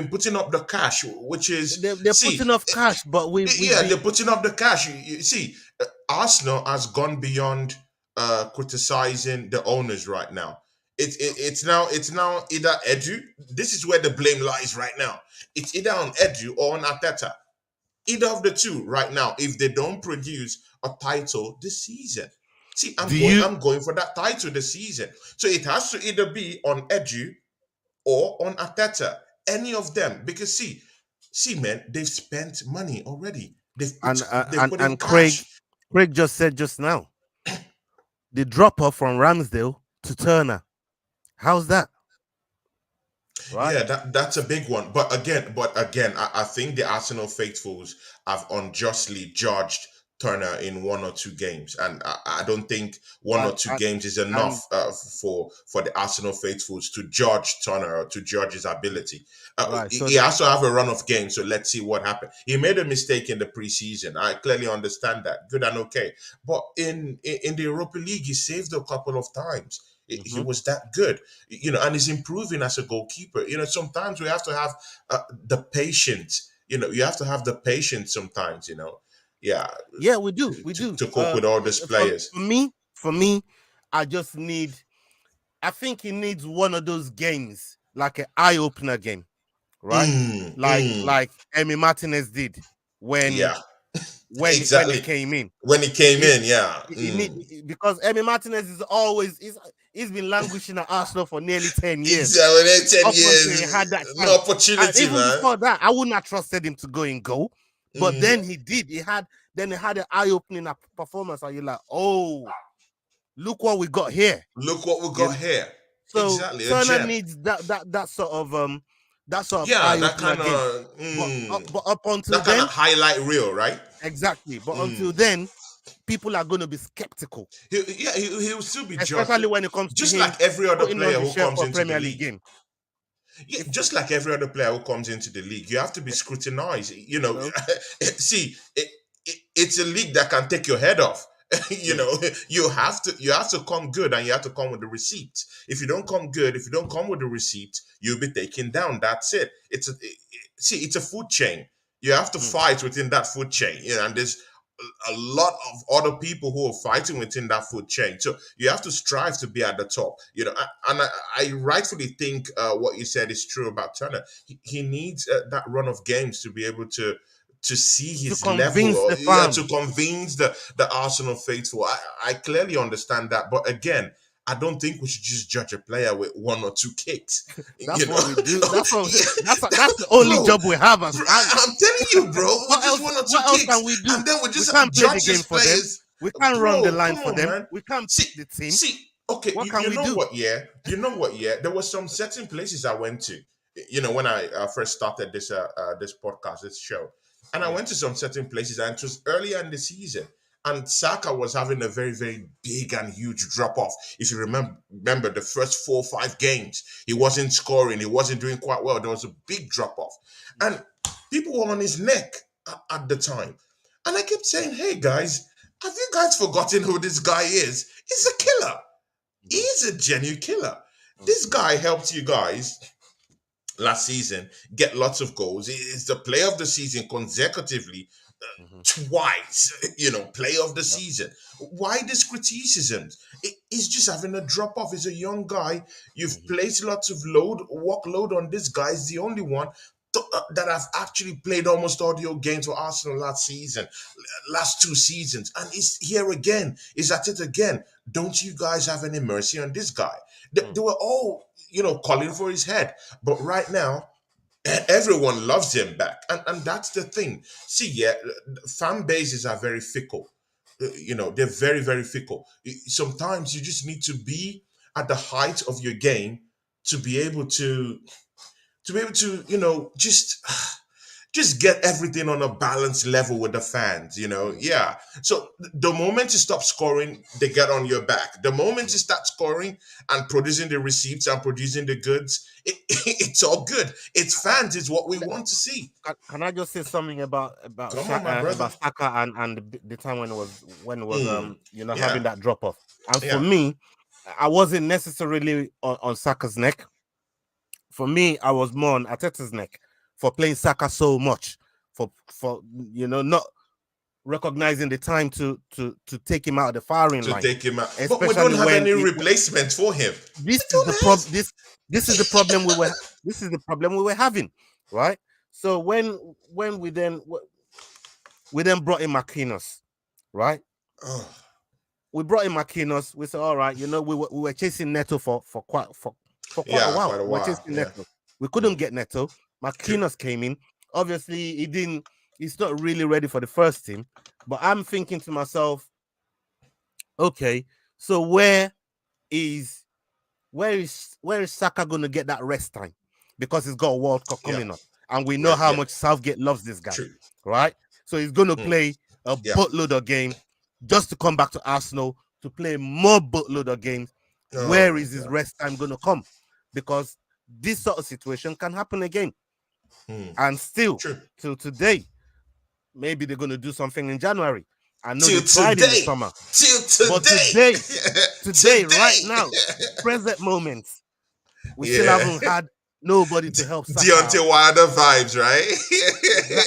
putting up the cash, which is they're putting up cash, but they're putting up the cash. You see, Arsenal has gone beyond criticizing the owners right now. It's now either Edu. This is where the blame lies right now. It's either on Edu or on Arteta. Either of the two right now. If they don't produce a title this season, see, I'm going for that title this season. So it has to either be on Edu or on Arteta. Any of them, because see, man, they've spent money already. They've put in cash. Craig just said just now, the drop off from Ramsdale to Turner. How's that? Right. Yeah, that's a big one. But again, I think the Arsenal faithfuls have unjustly judged Turner in one or two games, and I don't think one or two games is enough for the Arsenal faithfuls to judge Turner or to judge his ability. He has to have a run of games, so let's see what happens. He made a mistake in the preseason. I clearly understand that. Good and okay. But in the Europa League, he saved a couple of times. He was that good, and he's improving as a goalkeeper. Sometimes we have to have the patience. You have to have the patience sometimes. Yeah, we do. To cope with all these players. For me, I think he needs one of those games, like an eye opener game, right? Like Emi Martinez did when he came in. When he came in, because Emi Martinez is always he's been languishing at Arsenal for nearly 10 years. 10 years. He had that no opportunity, and even man. before that, I wouldn't have trusted him to go in goal. But then he did. He had an eye-opening performance, and you're like, oh, look what we got here. Look what we got here. So exactly. Turner needs that sort of that sort of Yeah, that eye-opener kind game. of But up until that kind then, of highlight reel, right? exactly. But until then, people are going to be skeptical, He'll still be judged, especially when it comes to just him like every other putting on player the who shirt comes for a into the Premier League league. game. Yeah, just like every other player who comes into the league, you have to be scrutinized. See, it's a league that can take your head off. You have to come good, and you have to come with the receipt. If you don't come good, if you don't come with the receipt, you'll be taken down. That's it. It's a food chain. You have to fight within that food chain. And there's a lot of other people who are fighting within that food chain. So you have to strive to be at the top. I rightfully think what you said is true about Turner. He needs that run of games to be able to see To his level, convince or the fans. to convince the Arsenal faithful. I clearly understand that, but again, I don't think we should just judge a player with one or two kicks. That's what we do. That's the only Bro, job we have as fans. I'm telling you, bro. What just else? one or two What else kicks, can we do? and then we We just can't play the judge game his for them. players. We can't run the line for them. Man. We can't pick the team. Okay, What can we do? You know what? Yeah, there were some certain places I went to. When I first started this podcast, this show, and I went to some certain places, and it was earlier in the season, and Saka was having a very, very big and huge drop off. If you remember the first 4 or 5 games, he wasn't scoring, he wasn't doing quite well. There was a big drop off, and people were on his neck at the time, and I kept saying, "Hey guys, have you guys forgotten who this guy is? He's a killer. He's a genuine killer. This guy helped you guys last season get lots of goals. He's the player of the season consecutively twice, player of the season. Why this criticisms? He's just having a drop off. He's a young guy. You've placed lots of workload on this guy. He's the only one that have actually played almost all the games for Arsenal last season, last 2 seasons, and he's here again. He's at it again. Don't you guys have any mercy on this guy?" They were all, calling for his head. But right now, everyone loves him back. And that's the thing. See, fan bases are very fickle. They're very, very fickle. Sometimes you just need to be at the height of your game to be able to just get everything on a balanced level with the fans. Yeah. So the moment you stop scoring, they get on your back. The moment you start scoring and producing the receipts and producing the goods, it's all good. It's fans. It's what we want to see. Can I just say something about Come on, my brother. Saka and the time when it was having that drop off? And for Yeah. me, I wasn't necessarily on Saka's neck. For me, I was more on Arteta's neck for playing Saka so much, for not recognizing the time to take him out of the firing line. To take him out, but we don't have any replacement for him. This is the problem we were. This is the problem we were having, right? So when we then brought in Marquinhos, right? We brought in Marquinhos. We said, all right, we were chasing Neto for quite a while. We were chasing Neto. We couldn't get Neto. Marquinhos came in. Obviously, he's not really ready for the first team. But I'm thinking to myself, okay, so where is Saka going to get that rest time? Because he's got a World Cup coming up. And we know how much Southgate loves this guy, right? So he's going to play a boatload of games just to come back to Arsenal to play more boatload of games. Where is his rest time going to come? Because this sort of situation can happen again. And still, till today, maybe they're going to do something in January. I know they tried in the summer. But today, right now, present moment, we still haven't had nobody to help Saka. Deontay Wilder vibes, right?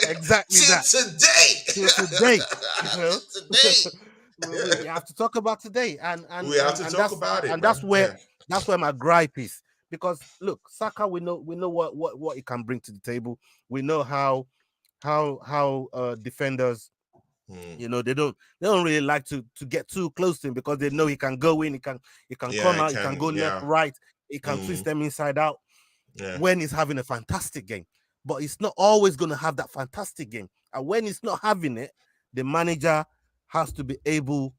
Exactly that. Till today. We have to talk about today. And we have to talk about it. And that's where my gripe is. Because look, Saka, we know what he can bring to the table. We know how defenders, they don't really like to get too close to him because they know he can go in, he can come out, he can go left, right, he can twist them inside out when he's having a fantastic game. But he's not always going to have that fantastic game. And when he's not having it, the manager has to be able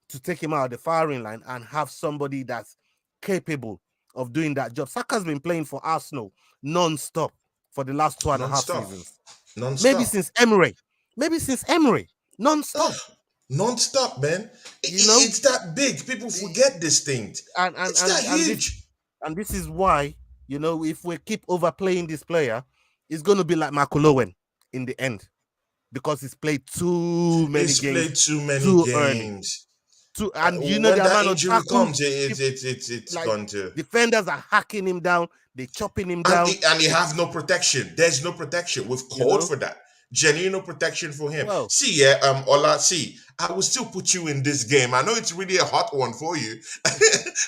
to take him out of the firing line and have somebody that's capable of doing that job. Saka's been playing for Arsenal non-stop for the last 2.5 seasons. Non-stop. Maybe since Emery. Non-stop. Non-stop, man. It's that big. People forget these things. It's that huge. And this is why, if we keep overplaying this player, it's going to be like Makulowen in the end. Because he's played too many games. Played too many games. And when the that amount injury of comes, it's like, gone to. Defenders are hacking him down. They're chopping him down. And he have no protection. There's no protection. We've called for that. Genuine protection for him. Well, Ola, I will still put you in this game. I know it's really a hot one for you.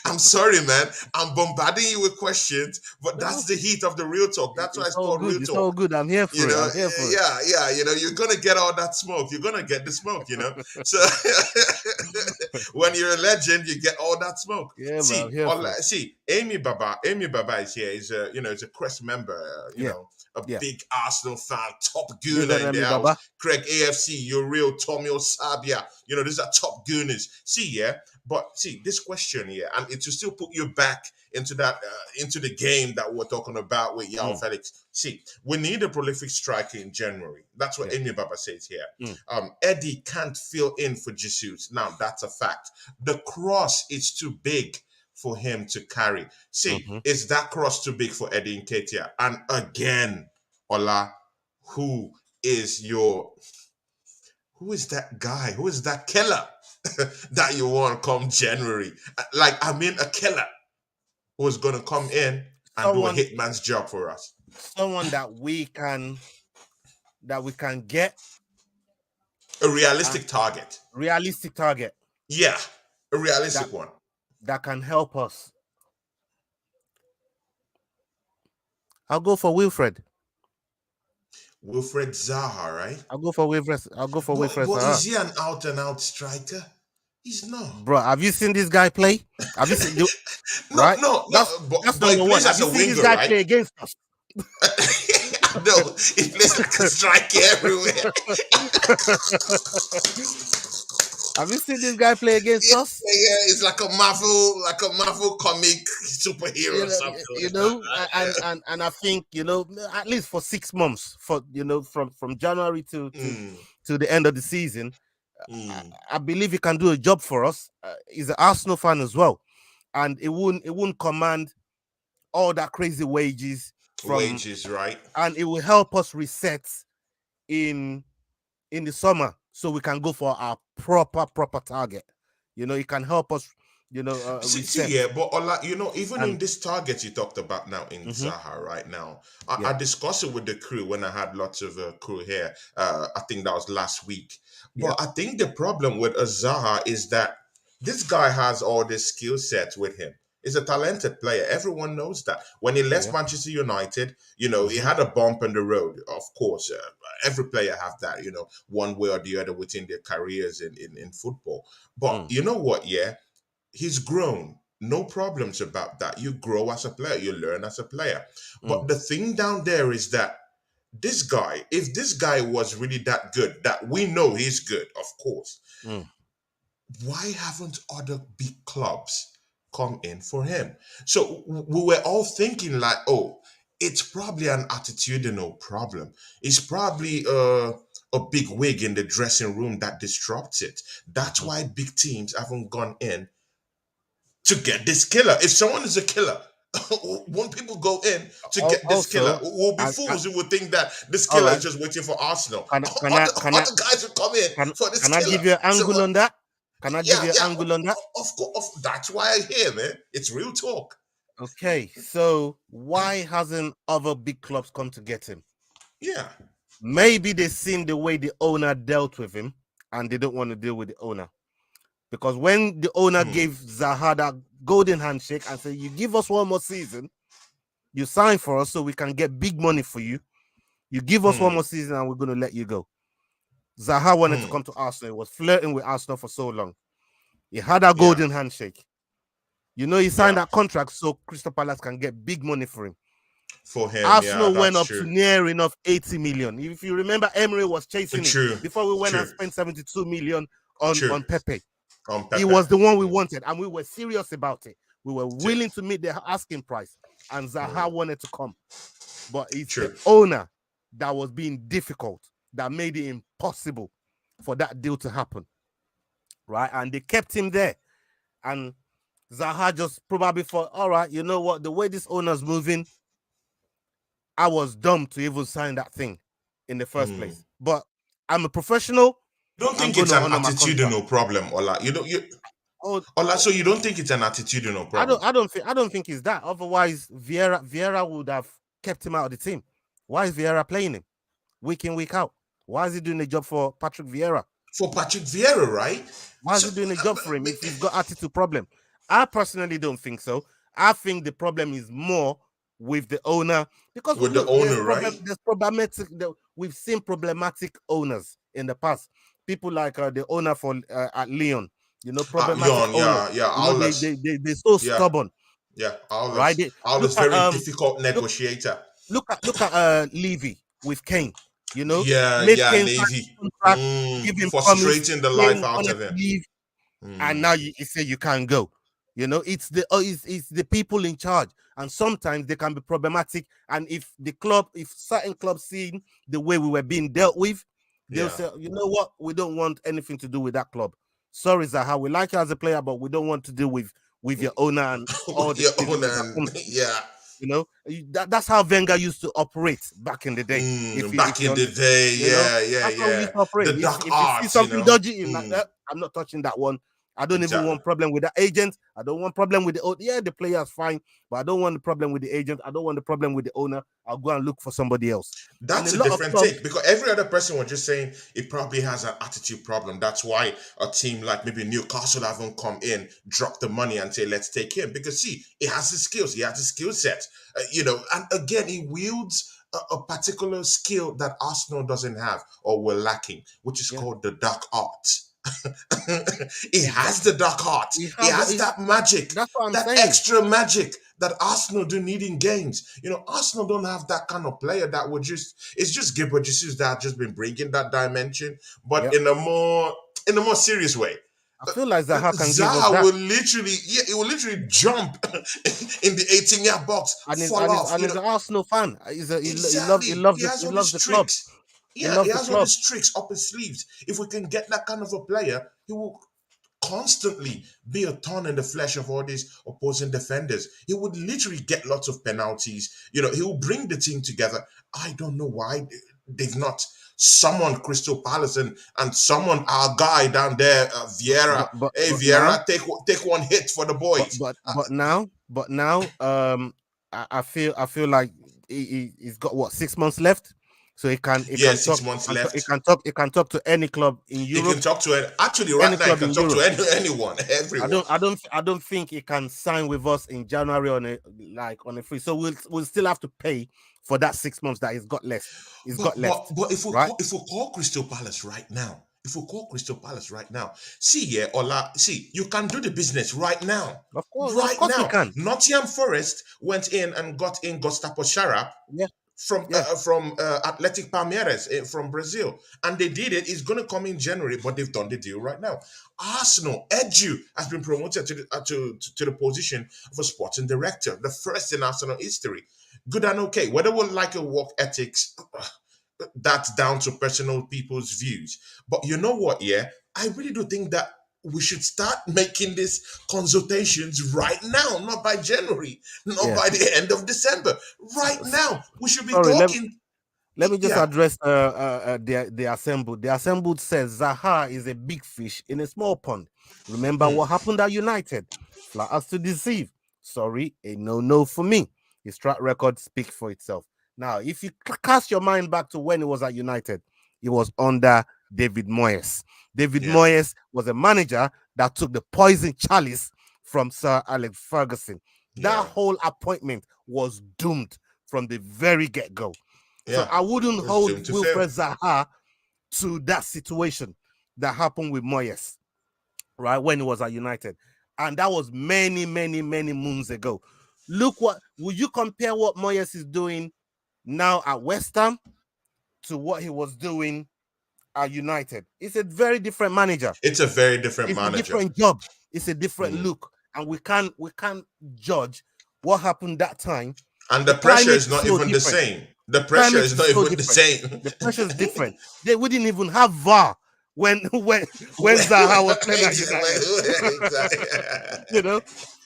I'm sorry, man. I'm bombarding you with questions, but that's the heat of the real talk. That's why it's called real talk. It's all good. I'm here for it. I'm here for it. Yeah. You're gonna get all that smoke. You're gonna get the smoke. So when you're a legend, you get all that smoke. Yeah, man. Amy Baba is here. He's a Crest member. Big Arsenal fan, top gooner in the house. Craig AFC, your real Tommy Osabia. These are top gooners. This question here, and it will still put you back into that into the game that we're talking about with Yao Felix. We need a prolific striker in January. That's what Amy Baba says here. Eddie can't fill in for Jesus. Now, that's a fact. The cross is too big for him to carry. Is that cross too big for Eddie Nketiah? And again, Ola, who is that guy? Who is that killer that you want come January? A killer who is going to come in and do a hitman's job for us. Someone that we can get. A realistic target. Realistic target. Yeah, a realistic one. That can help us. I'll go for Wilfred. Wilfred Zaha, right? I'll go for Wilfred. But is he an out-and-out striker? He's not. Bro, have you seen this guy play? Have you seen? Right? No. That's number one. Have you seen this guy play against us? No, he plays like a striker everywhere. Have you seen this guy play against us? Yeah, it's like a Marvel comic superhero or something. And I think, at least for 6 months, from January to the end of the season, I believe he can do a job for us. He's an Arsenal fan as well, and it won't command all that crazy wages, right? And it will help us reset in the summer, so we can go for our proper target. It can help us, reset. But Ola, even in this target you talked about now in Zaha right now, I discussed it with the crew when I had lots of crew here. I think that was last week. But I think the problem with Zaha is that this guy has all this skill set with him. He's a talented player. Everyone knows that. When he left Manchester United, he had a bump in the road. Of course, every player have that, one way or the other within their careers in football. But you know what? Yeah, he's grown. No problems about that. You grow as a player. You learn as a player. But the thing down there is that this guy, if this guy was really that good, that we know he's good, of course, why haven't other big clubs come in for him? So we were all thinking like, it's probably an attitudinal problem. It's probably a big wig in the dressing room that disrupts it. That's why big teams haven't gone in to get this killer. If someone is a killer, won't people go in to get this killer? We'll be fools who would think that this killer is just waiting for Arsenal. Other guys will come in for this killer. Can I give you an angle on that? Can I give you an angle on that? Of course, that's why I'm here, man. It's real talk. Okay, so why hasn't other big clubs come to get him? Yeah. Maybe they've seen the way the owner dealt with him and they don't want to deal with the owner. Because when the owner gave Zaha that golden handshake and said, you give us one more season, you sign for us so we can get big money for you. You give us one more season and we're going to let you go. Zaha wanted to come to Arsenal. He was flirting with Arsenal for so long. He had a golden handshake. He signed that contract so Crystal Palace can get big money for him. Arsenal went up to near enough 80 million. If you remember, Emery was chasing it before we went and spent 72 million on Pepe. He was the one we wanted, and we were serious about it. We were willing to meet the asking price, and Zaha wanted to come. But it's the True. owner that was being difficult, that made it impossible for that deal to happen. Right? And they kept him there. And Zaha just probably thought, all right, you know what? The way this owner's moving, I was dumb to even sign that thing in the first place. But I'm a professional. You don't think it's an attitudinal problem, Ola? Ola, so you don't think it's an attitudinal problem? I don't think it's that. Otherwise, Vieira would have kept him out of the team. Why is Vieira playing him week in, week out? Why is he doing the job for Patrick Vieira? For Patrick Vieira, right? Why is he doing a job for him if he's got attitude problem? I personally don't think so. I think the problem is more with the owner, because with the owner, right? There's problematic. We've seen problematic owners in the past. People like the owner for at Lyon, you know, problematic owners. They're so stubborn. Yeah, right. Aula's very difficult negotiator. Look at Levy with Kane. You know, Levy. Frustrating the life out of him. And now you say you can't go. You know, it's the people in charge, and sometimes they can be problematic. And if certain clubs see the way we were being dealt with, they'll say, you know what, we don't want anything to do with that club. Sorry, Zaha, we like you as a player, but we don't want to deal with your owner and all the You know, that's how Wenger used to operate back in the day. That's how we used to operate. The dark if arts, you see something dodgy like that, I'm not touching that one. I don't even want problem with the agent. I don't want problem with the player's fine, but I don't want the problem with the agent. I don't want the problem with the owner. I'll go and look for somebody else. That's a different take, because every other person was just saying it probably has an attitude problem. That's why a team like maybe Newcastle haven't come in, drop the money and say, let's take him. Because see, he has the skills. He has the skill set. And again, he wields a particular skill that Arsenal doesn't have or were lacking, which is called the dark art. He has the dark heart. He has that magic. That's what I'm that saying. Extra magic that Arsenal do need in games. Arsenal don't have that kind of player that would it's just Gabriel Jesus that just been bringing that dimension, but in a more serious way. I feel like Zaha can give us that. Zaha will literally jump in the 18-yard box, and fall off. And he's an Arsenal fan. He loves the club. Yeah, he has all these tricks up his sleeves. If we can get that kind of a player, he will constantly be a thorn in the flesh of all these opposing defenders. He would literally get lots of penalties. He will bring the team together. I don't know why they've not summoned Crystal Palace and summoned our guy down there, Vieira. Vieira, take one hit for the boys. But now, I feel like he's got 6 months left. So he can 6 months left. He can talk to any club in Europe. He can talk to right now. He can talk to anyone, everyone. I don't think he can sign with us in January on a free. So we'll still have to pay for that 6 months that he's got left. But if we call Crystal Palace right now, see, you can do the business right now. Of course, now. We can. Nottingham Forest went in and got Gustavo Sharap. Yeah. From Athletic Palmeiras from Brazil, and they did it. It's going to come in January, but they've done the deal right now. Arsenal, Edu has been promoted to the position of a sporting director, the first in Arsenal history. Good and okay. Whether we like a work ethics, that's down to personal people's views. But you know what? Yeah, I really do think that we should start making these consultations right now, not by January, not by the end of December. Right now, we should be talking. Let me just address the assembled. The assembled says Zaha is a big fish in a small pond. Remember what happened at United? Flat as to deceive. Sorry, a no for me. His track record speaks for itself. Now, if you cast your mind back to when he was at United, he was under David Moyes. David Moyes was a manager that took the poison chalice from Sir Alex Ferguson. That whole appointment was doomed from the very get-go. So I wouldn't hold Wilfred Zaha to that situation that happened with Moyes, right, when he was at United. And that was many, many, many moons ago. Will you compare what Moyes is doing now at West Ham to what he was doing at United? It's a very different manager. It's a very different manager. It's a different job. It's a different look. and we can't judge what happened that time. And the pressure is not even the same. The pressure is not even the same. The pressure is different. They wouldn't even have VAR when Zaha was playing at United. You know,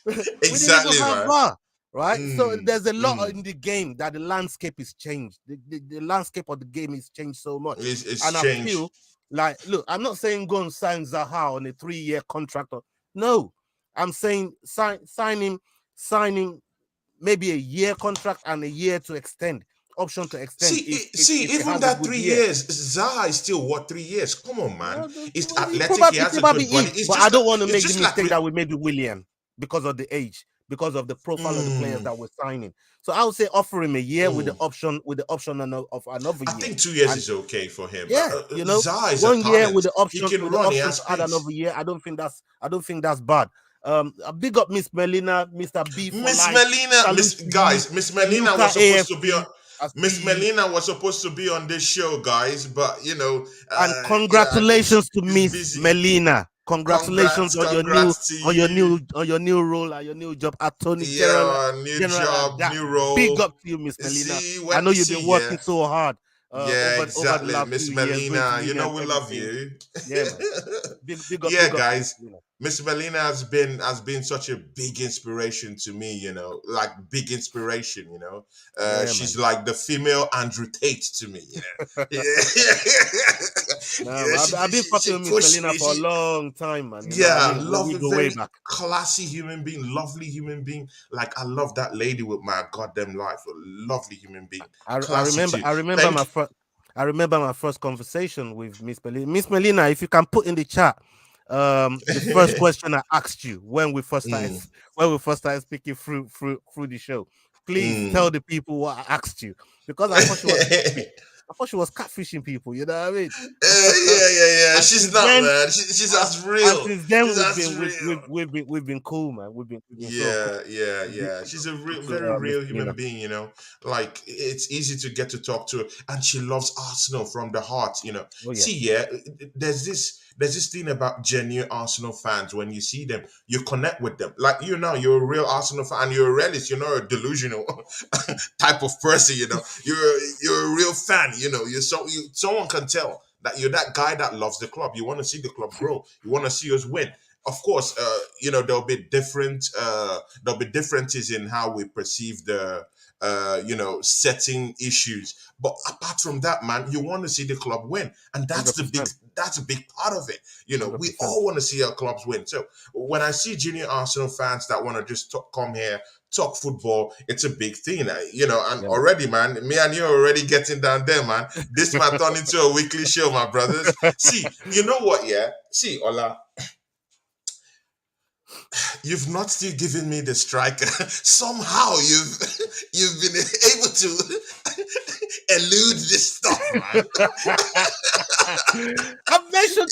Exactly, we didn't even have VAR, right? So there's a lot in the game that the landscape is changed. The landscape of the game is changed so much. It's and changed. I feel like, look, I'm not saying go and sign Zaha on a 3-year contract. No, I'm saying signing maybe a year contract and a year to extend, option to extend. See, even that 3 years, Zaha is still what, 3 years? Come on, man. He's athletic. Probably, he has a good body. But I don't want to make the mistake that we made with Willian because of the age, because of the profile of the players that we're signing. So I would say offer him a year with the option of another year. I think 2 years is okay for him. Yeah, Zaha is 1 year with the option, he can run. He has to add another year. I don't think that's bad. A big up Miss Melina, Mr. B. Miss Melina, Miss Melina was supposed to be on. Miss Melina was supposed to be on this show, guys, but and congratulations to Miss Melina. Congratulations on your new role and your new job at Tony. New role. Big up to you, Miss Melina. I know you've been working so hard. Exactly, Miss Melina. We love you. Yeah, big up, guys. Miss Melina has been such a big inspiration to me. Like big inspiration. She's like the female Andrewtate to me. I've been fucking with Miss Melina for a long time, man. Lovely, very classy human being, lovely human being. Like I love that lady with my goddamn life. A lovely human being. I remember my first conversation with Miss Melina. Miss Melina, if you can put in the chat the first question I asked you when we first started speaking through the show. Please tell the people what I asked you, because I thought she was catfishing people. You know what I mean? Yeah. She's not, man. She's as real. And since then, we've been cool, man. We've been yeah. She's a very real human being. Like it's easy to get to talk to her, and she loves Arsenal from the heart. See, there's this thing about genuine Arsenal fans. When you see them, you connect with them. Like you're a real Arsenal fan, and you're a realist. You're not a delusional type of person. You're a real fan. Someone can tell that you're that guy that loves the club. You want to see the club grow. You want to see us win. Of course, there'll be differences in how we perceive the setting issues. But apart from that, man, you want to see the club win, and that's 100%. That's a big part of it. 100%. We all want to see our clubs win. So when I see junior Arsenal fans that want to just come here, talk football, it's a big thing, already, man, me and you are already getting down there, man. This might turn into a weekly show, my brothers. See, you know what? Yeah, see, Ola. You've not still given me the striker. Somehow you've been able to elude this stuff, man. I've mentioned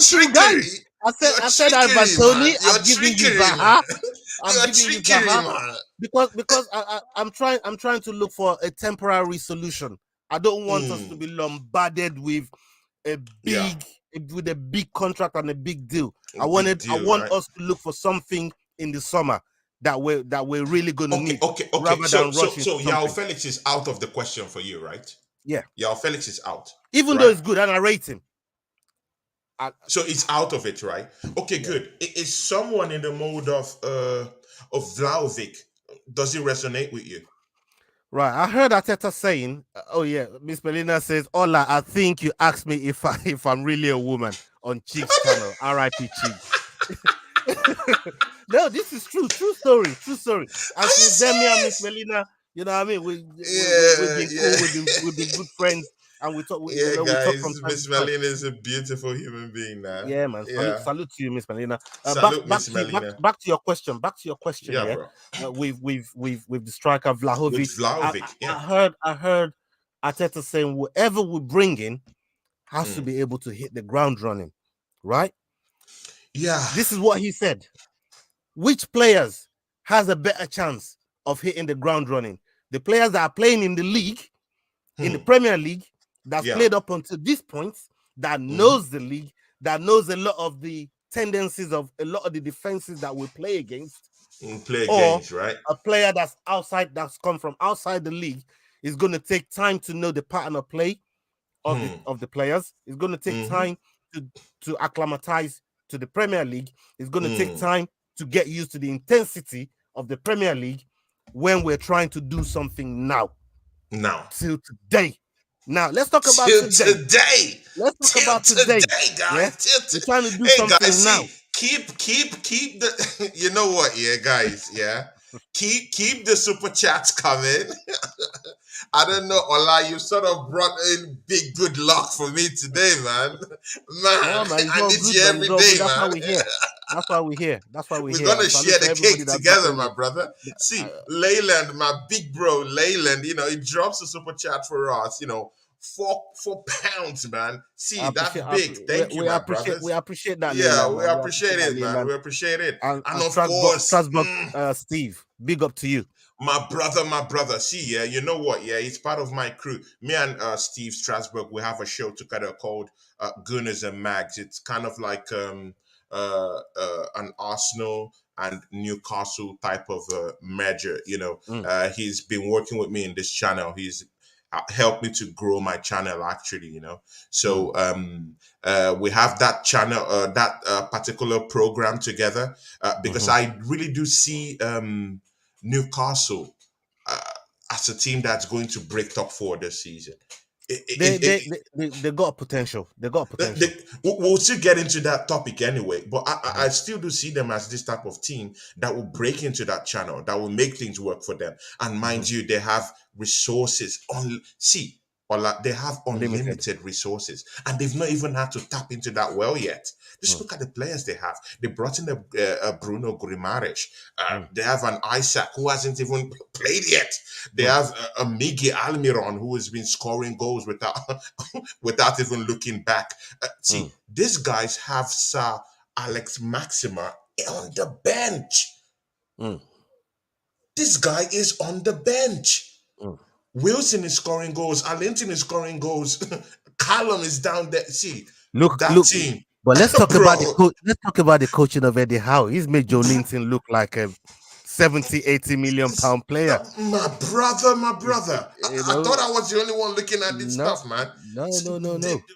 two guys. I said Tony. I'm giving you Zaha. I'm giving you Zaha because I'm trying to look for a temporary solution. I don't want us to be bombarded with a big contract and a big deal. I want us to look for something in the summer that we're really going to need. Okay. So João Felix is out of the question for you, right? Yeah. João Felix is out. Even though it's good and I rate him. So it's out of it, right? Okay, good. Is someone in the mode of Vlahovic? Does it resonate with you? Right, I heard Arteta saying, Miss Melina says, Ola, I think you asked me if I'm really a woman on Cheeks channel. R.I.P. Cheeks. No, this is true story. And since then, me and Miss Melina, you know what I mean? We've been cool, we've been good friends. And we talk. Guys, we talk from Miss Melina is a beautiful human being now. Yeah, man. Salute to you, Miss Melina. Back to your question. Yeah, bro. With the striker Vlahovic. I heard Arteta saying whoever we bring in has to be able to hit the ground running, right? Yeah. This is what he said. Which players has a better chance of hitting the ground running? The players that are playing in the league, in the Premier League, that's played up until this point, that knows the league, that knows a lot of the tendencies of a lot of the defenses that we play against, right? A player that's that's come from outside the league is going to take time to know the pattern of play of the players. It's going to take time to acclimatize to the Premier League. It's going to take time to get used to the intensity of the Premier League when we're trying to do something now. Till today. Now let's talk about today. Let's talk about today, guys. Yeah? We're trying to do something guys, now. Keep the. You know what, guys, keep the super chats coming. I don't know, Ola, you sort of brought in big good luck for me today, man. Man, I need you every day, man. That's why we're here. We're gonna share the cake together, my brother. See, Leyland, my big bro, Leyland, he drops a super chat for us, £4, man. See, that's big. Thank you, my brothers. We appreciate that. Yeah, we appreciate it, man. We appreciate it. And of course, Strasbourg, Steve, big up to you. My brother. See, you know what? He's part of my crew. Me and Steve Strasbourg, we have a show together called Gunners and Mags. It's kind of like an Arsenal and Newcastle type of merger. He's been working with me in this channel. He's helped me to grow my channel, actually. So we have that channel, that particular program together because I really do see Newcastle as a team that's going to break top 4 this season. They got potential. We'll still get into that topic anyway, but I still do see them as this type of team that will break into that channel, that will make things work for them. And mind you, they have resources. They have unlimited resources, and they've not even had to tap into that well yet. Just look at the players they have. They brought in a Bruno Grimares. They have an Isaac who hasn't even played yet. They have a Miguel Almiron who has been scoring goals without even looking back. These guys have Sir Alex Maxima on the bench. This guy is on the bench. Wilson is scoring goals. Arlington is scoring goals. Callum is down there. See, look, team. But let's talk about the coaching of Eddie Howe. He's made Joe Linton look like a 70-80 million pound player. My brother. I thought I was the only one looking at this stuff, man. No.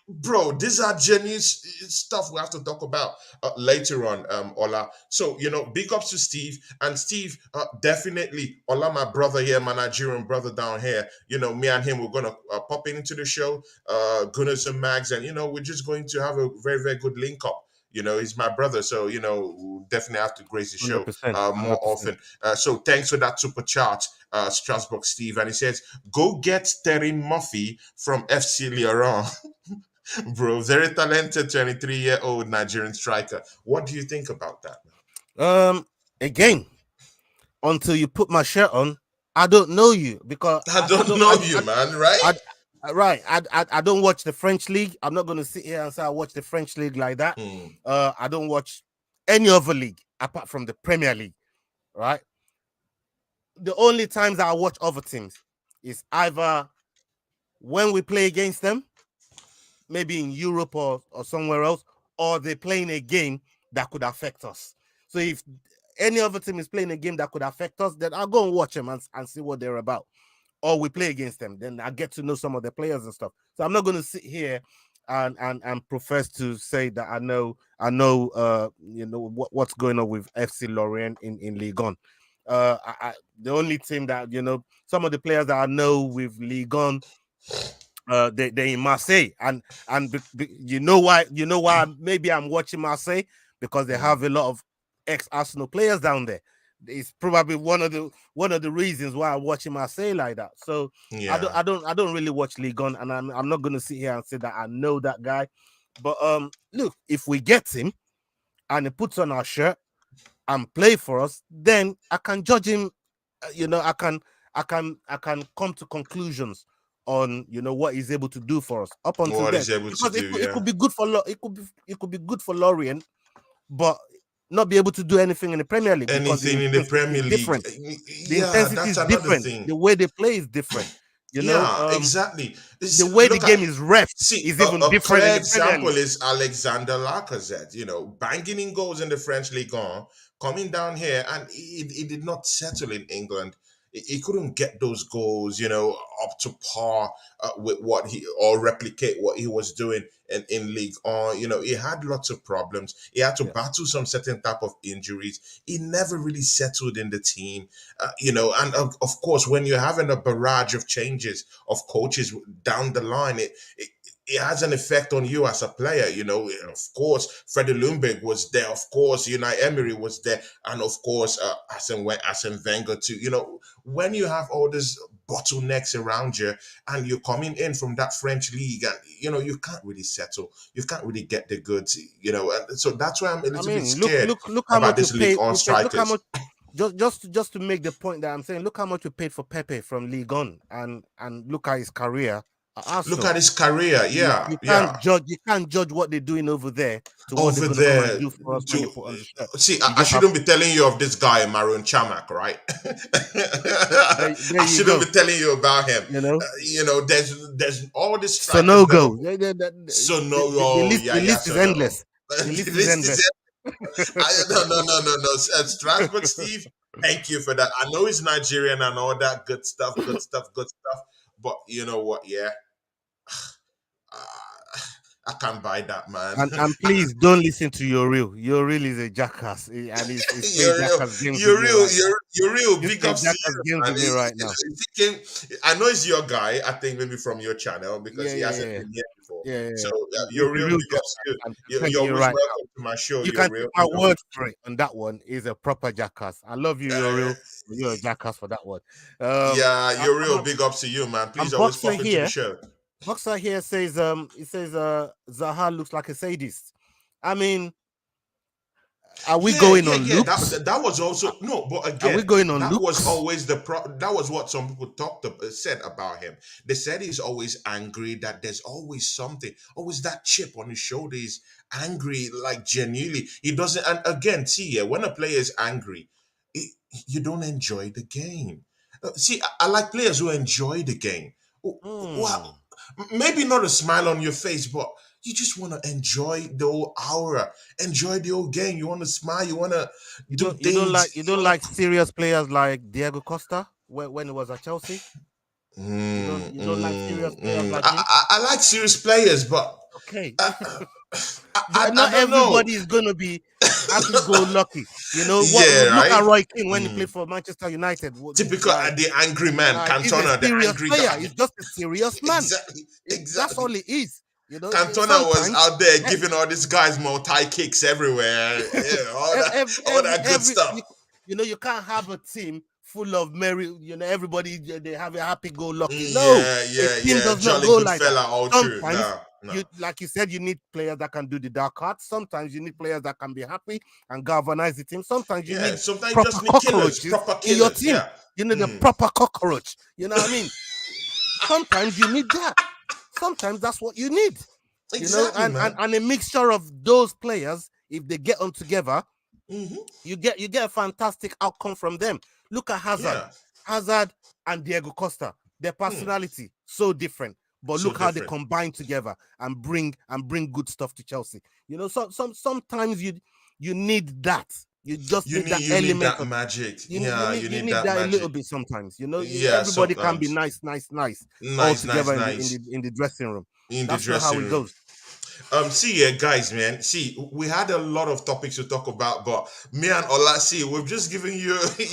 Bro, these are genuine stuff we have to talk about later on, Ola. So, big ups to Steve. And Steve, definitely, Ola, my brother here, my Nigerian brother down here, me and him, we're going to pop into the show, Gunners and Mags, and, we're just going to have a very, very good link up. He's my brother, so we'll definitely have to grace the show 100%. more often. So thanks for that super chat, Strasbourg Steve. And he says, go get Terry Murphy from FC Lyon. Bro, very talented 23-year-old Nigerian striker. What do you think about that? Again, until you put my shirt on, I don't know you because I don't know you, man, right? I don't watch the French league. I'm not going to sit here and say I watch the French league like that. I don't watch any other league apart from the Premier League, right? The only times I watch other teams is either when we play against them, maybe in Europe or somewhere else, or they're playing a game that could affect us. So if any other team is playing a game that could affect us, then I'll go and watch them and see what they're about. Or we play against them, then I get to know some of the players and stuff. So I'm not going to sit here and profess to say that I know what's going on with FC Lorient in Ligue 1. The only team that some of the players that I know with Ligue 1, they're in Marseille, and you know why maybe I'm watching Marseille because they have a lot of ex-Arsenal players down there. It's probably one of the reasons why I'm watching Marseille like that. So yeah. I don't really watch Ligue 1, and I'm not going to sit here and say that I know that guy. But look, if we get him and he puts on our shirt and play for us, then I can judge him. I can come to conclusions on what he's able to do for us up until then. It could be good for it could be good for Lorient, but not be able to do anything in the Premier League. Anything in the Premier League. Different. The intensity is different. The way they play is different. Exactly. The way the Look at game is ref See, is even a different clear in the Premier example League. is Alexander Lacazette, banging in goals in the French League on, coming down here, and he did not settle in England. He couldn't get those goals, up to par with or replicate what he was doing in League on. He had lots of problems. He had to battle some certain type of injuries. He never really settled in the team, and of course, when you're having a barrage of changes of coaches down the line, it has an effect on you as a player. Of course, Freddie Ljungberg was there. Of course, Unai Emery was there, and of course, Arsene Wenger too. When you have all these bottlenecks around you, and you're coming in from that French league, and you can't really settle. You can't really get the goods. And so that's why I'm a little bit scared look how about much you this league paid. on Look how strikers. much. Just to make the point that I'm saying, look how much you paid for Pepe from Ligue 1, and look at his career at Look Arsenal. at his career. You can't judge what they're doing over there to what they're Over going to come and there do for us when they put on the shirt. see, You I just have shouldn't be telling you of this guy, Marouane Chamakh, right? there I you shouldn't go. be telling you about him. You know, There's all these so strikers no that go. the List is endless. The list is endless. No. Strasbourg, Steve. Thank you for that. I know he's Nigerian and all that good stuff. But you know what? Yeah, I can't buy that, man. And please don't listen to your real. Your real is a jackass, and he's playing You're real, jackass games you're with me real, right now. you're real. He's Big playing ups to jackass you, games man. with me right now. I know it's your guy. I think maybe from your channel because Yeah, he yeah, hasn't yeah, been here before. yeah, yeah. So He's you're the real. real Big ups to jackass. I'm you. telling You're you always right now. welcome to my show. You You're can real. take my word for it on that one. Is a proper jackass. I love you. You're Uh, real. You're a jackass for that one. yeah, you're real. Big ups to you, man. Please And always Boxer pop into the here. show. Boxer here says he says Zaha looks like a sadist. I mean, are we going on looks? That was also no, but Are we again, going on that was looks? always that was what some people said about him. They said he's always angry. That there's always something, always that chip on his shoulder. He's angry, like genuinely. He doesn't. And again, see, yeah, when a player is angry, it, you don't enjoy the game. See, I like players who enjoy the game. Well, maybe not a smile on your face, but you just want to enjoy the whole aura, enjoy the whole game. You want to smile, you want to do things. You don't like serious players like Diego Costa when he was at Chelsea. You don't like serious players like him. I like serious players, but Okay. I Not don't know. everybody is gonna be happy-go-lucky. Yeah, Look at right. Roy Keane when he played for Manchester United. Typical the angry man, He's a Cantona, the serious angry player. guy. He's just a serious man. Exactly. That's all it is. Cantona was out there giving all these guys multi kicks everywhere. All that good stuff. You can't have a team full of merry. Everybody they have a happy-go-lucky. No, a team does not Jolly go good like fella, that. all Sometimes true. No. like you said, you need players that can do the dark arts. Sometimes you need players that can be happy and galvanize the team. Sometimes you need sometimes proper just need cockroaches proper killers in your team. Yeah. You need a proper cockroach. You know what I mean? Sometimes you need that. Sometimes that's what you need. Exactly, man. And a mixture of those players, if they get on together, you get a fantastic outcome from them. Look at Hazard and Diego Costa. Their personality so different. But look how they combine together and bring good stuff to Chelsea. Sometimes you need that. You just need that element need that magic. You need that magic. a little bit sometimes. Yeah, everybody can be nice all together in the dressing room. That's not how it goes. Guys, man. See, we had a lot of topics to talk about, but me and Ola, we've just given you, this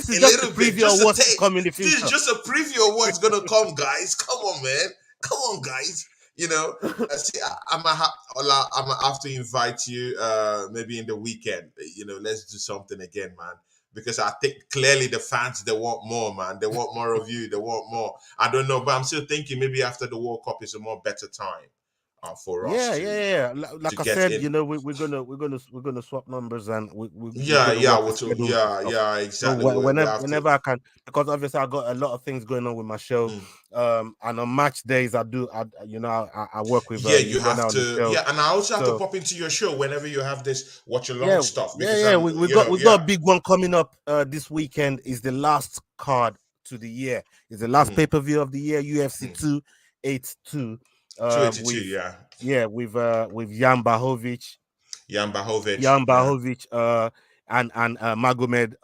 is just a preview of what's coming in the future. This is just a preview of what's gonna come, guys. Come on, man. Come on, guys. I'm gonna have to invite you, maybe in the weekend. Let's do something again, man. Because I think clearly the fans, they want more, man. They want more of you. They want more. I don't know, but I'm still thinking maybe after the World Cup is a more better time. For us, like I said, we're gonna swap numbers and exactly. Whenever I can, because obviously I got a lot of things going on with my show, and on match days I work with you have to and I also have to pop into your show whenever you have this watch along stuff. We got a big one coming up this weekend. Is the last card to the year. It's the last pay-per-view of the year, UFC 282. 282, With yeah. with Jan Blachowicz. Jan Blachowicz. Jan Blachowicz and Magomed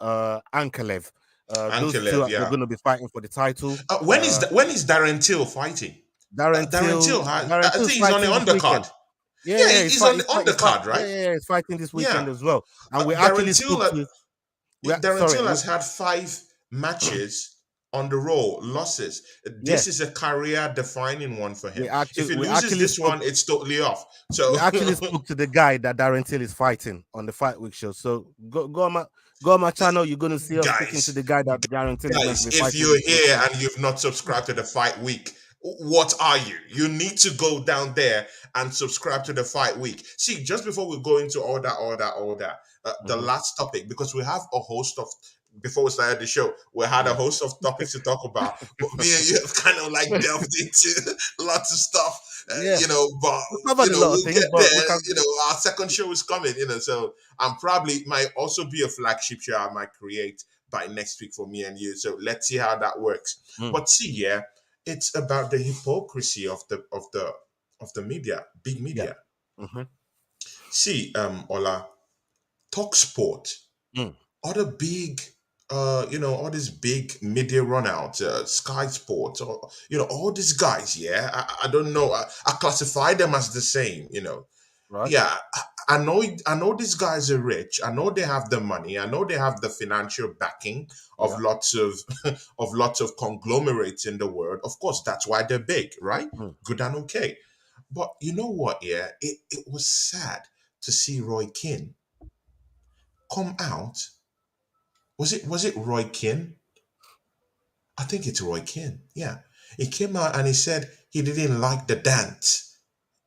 Ankalaev. Those two Ankalaev, are yeah. going to be fighting for the title. When is Darren Till fighting? Darren Till, I think he's on the undercard. Weekend. Yeah, he's on the undercard, right? Yeah, he's fighting this weekend as well. And we Darren actually spoke to. Darren Till has had 5 matches on the roll, losses. This is a career-defining one for him. If he loses this one, it's totally off. So we actually spoke to the guy that Darren Till is fighting on the Fight Week show. So go on my channel. You're gonna see us speaking to the guy that Darren Till is fighting. If you're here and you've not subscribed to the Fight Week, what are you? You need to go down there and subscribe to the Fight Week. See, just before we go into all that, the last topic, because we have a host of, before we started the show, we had a host of topics to talk about, but me and you have kind of like delved into lots of stuff, but we'll get there. Our second show is coming, so might also be a flagship show I might create by next week for me and you. So let's see how that works. But see, it's about the hypocrisy of the media, big media. See, Ola, Talk Sport, other big, all these big media runouts, Sky Sports, or all these guys. Yeah, I don't know. I classify them as the same. Right. Yeah, I know these guys are rich. I know they have the money. I know they have the financial backing of lots of conglomerates in the world. Of course, that's why they're big, right? Good and okay. But you know what? Yeah, it was sad to see Roy Keane come out. Was it Roy Keane? I think it's Roy Keane. Yeah, he came out and he said he didn't like the dance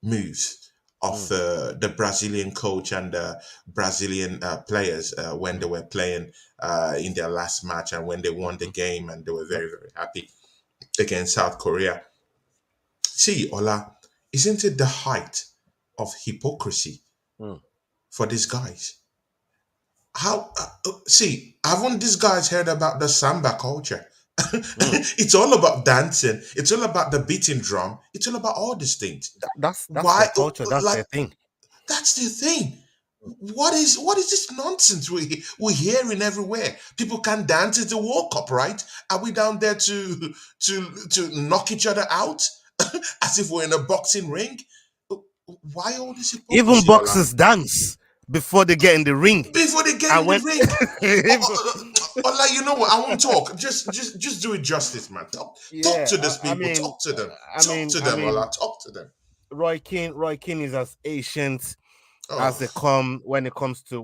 moves of the Brazilian coach and the Brazilian players when they were playing in their last match and when they won the game, and they were very, very happy against South Korea. See, Ola, isn't it the height of hypocrisy for these guys? How haven't these guys heard about the samba culture? It's all about dancing. It's all about the beating drum. It's all about all these things. That's their culture. That's their thing. That's their thing. What is this nonsense we're hearing everywhere? People can't dance. It's the World Cup, right? Are we down there to knock each other out as if we're in a boxing ring? Why all this hypocrisy? Even boxers dance before they get in the ring. The ring. Like, you know what? I won't talk. Just do it justice, man. Talk to these people. Talk to them. Talk to them. Roy Keane is as ancient as they come when it comes to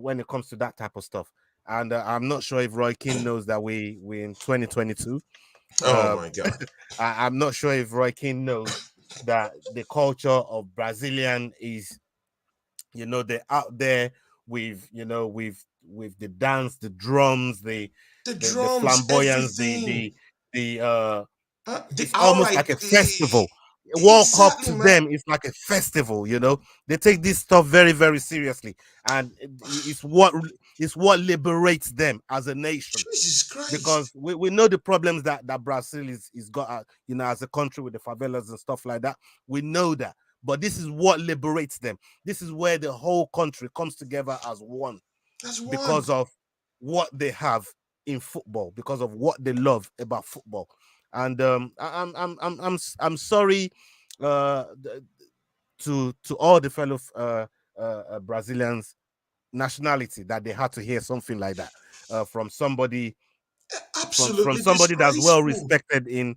that type of stuff. And I'm not sure if Roy Keane knows that we're in 2022. Oh my God! I'm not sure if Roy Keane knows that the culture of Brazilian is, they're out there with the dance, the drums, the flamboyance, it's almost like a festival. World Cup to them is like a festival. They take this stuff very, very seriously, and it's what liberates them as a nation. Jesus Christ! Because we know the problems that Brazil is got, as a country with the favelas and stuff like that. We know that, but this is what liberates them. This is where the whole country comes together as one. Because of what they have in football, because of what they love about football. And I'm sorry to all the fellow Brazilians nationality that they had to hear something like that from somebody from somebody that's well respected in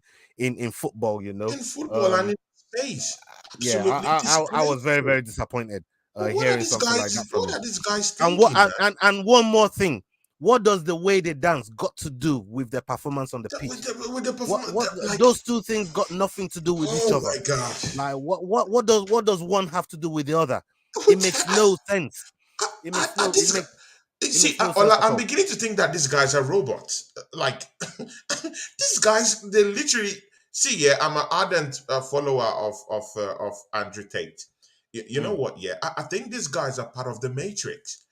football, in football and in space. I was very, very disappointed hearing something like that from what are these guys thinking? And and one more thing, what does the way they dance got to do with their performance on the pitch? With the performance, those two things got nothing to do with each other. Oh my God! Like what does one have to do with the other? It makes no sense. It makes no sense. See, I'm beginning to think that these guys are robots. Like these guys, they literally. See, yeah, I'm an ardent follower of Andrew Tate. You know what? Yeah, I think these guys are part of the Matrix.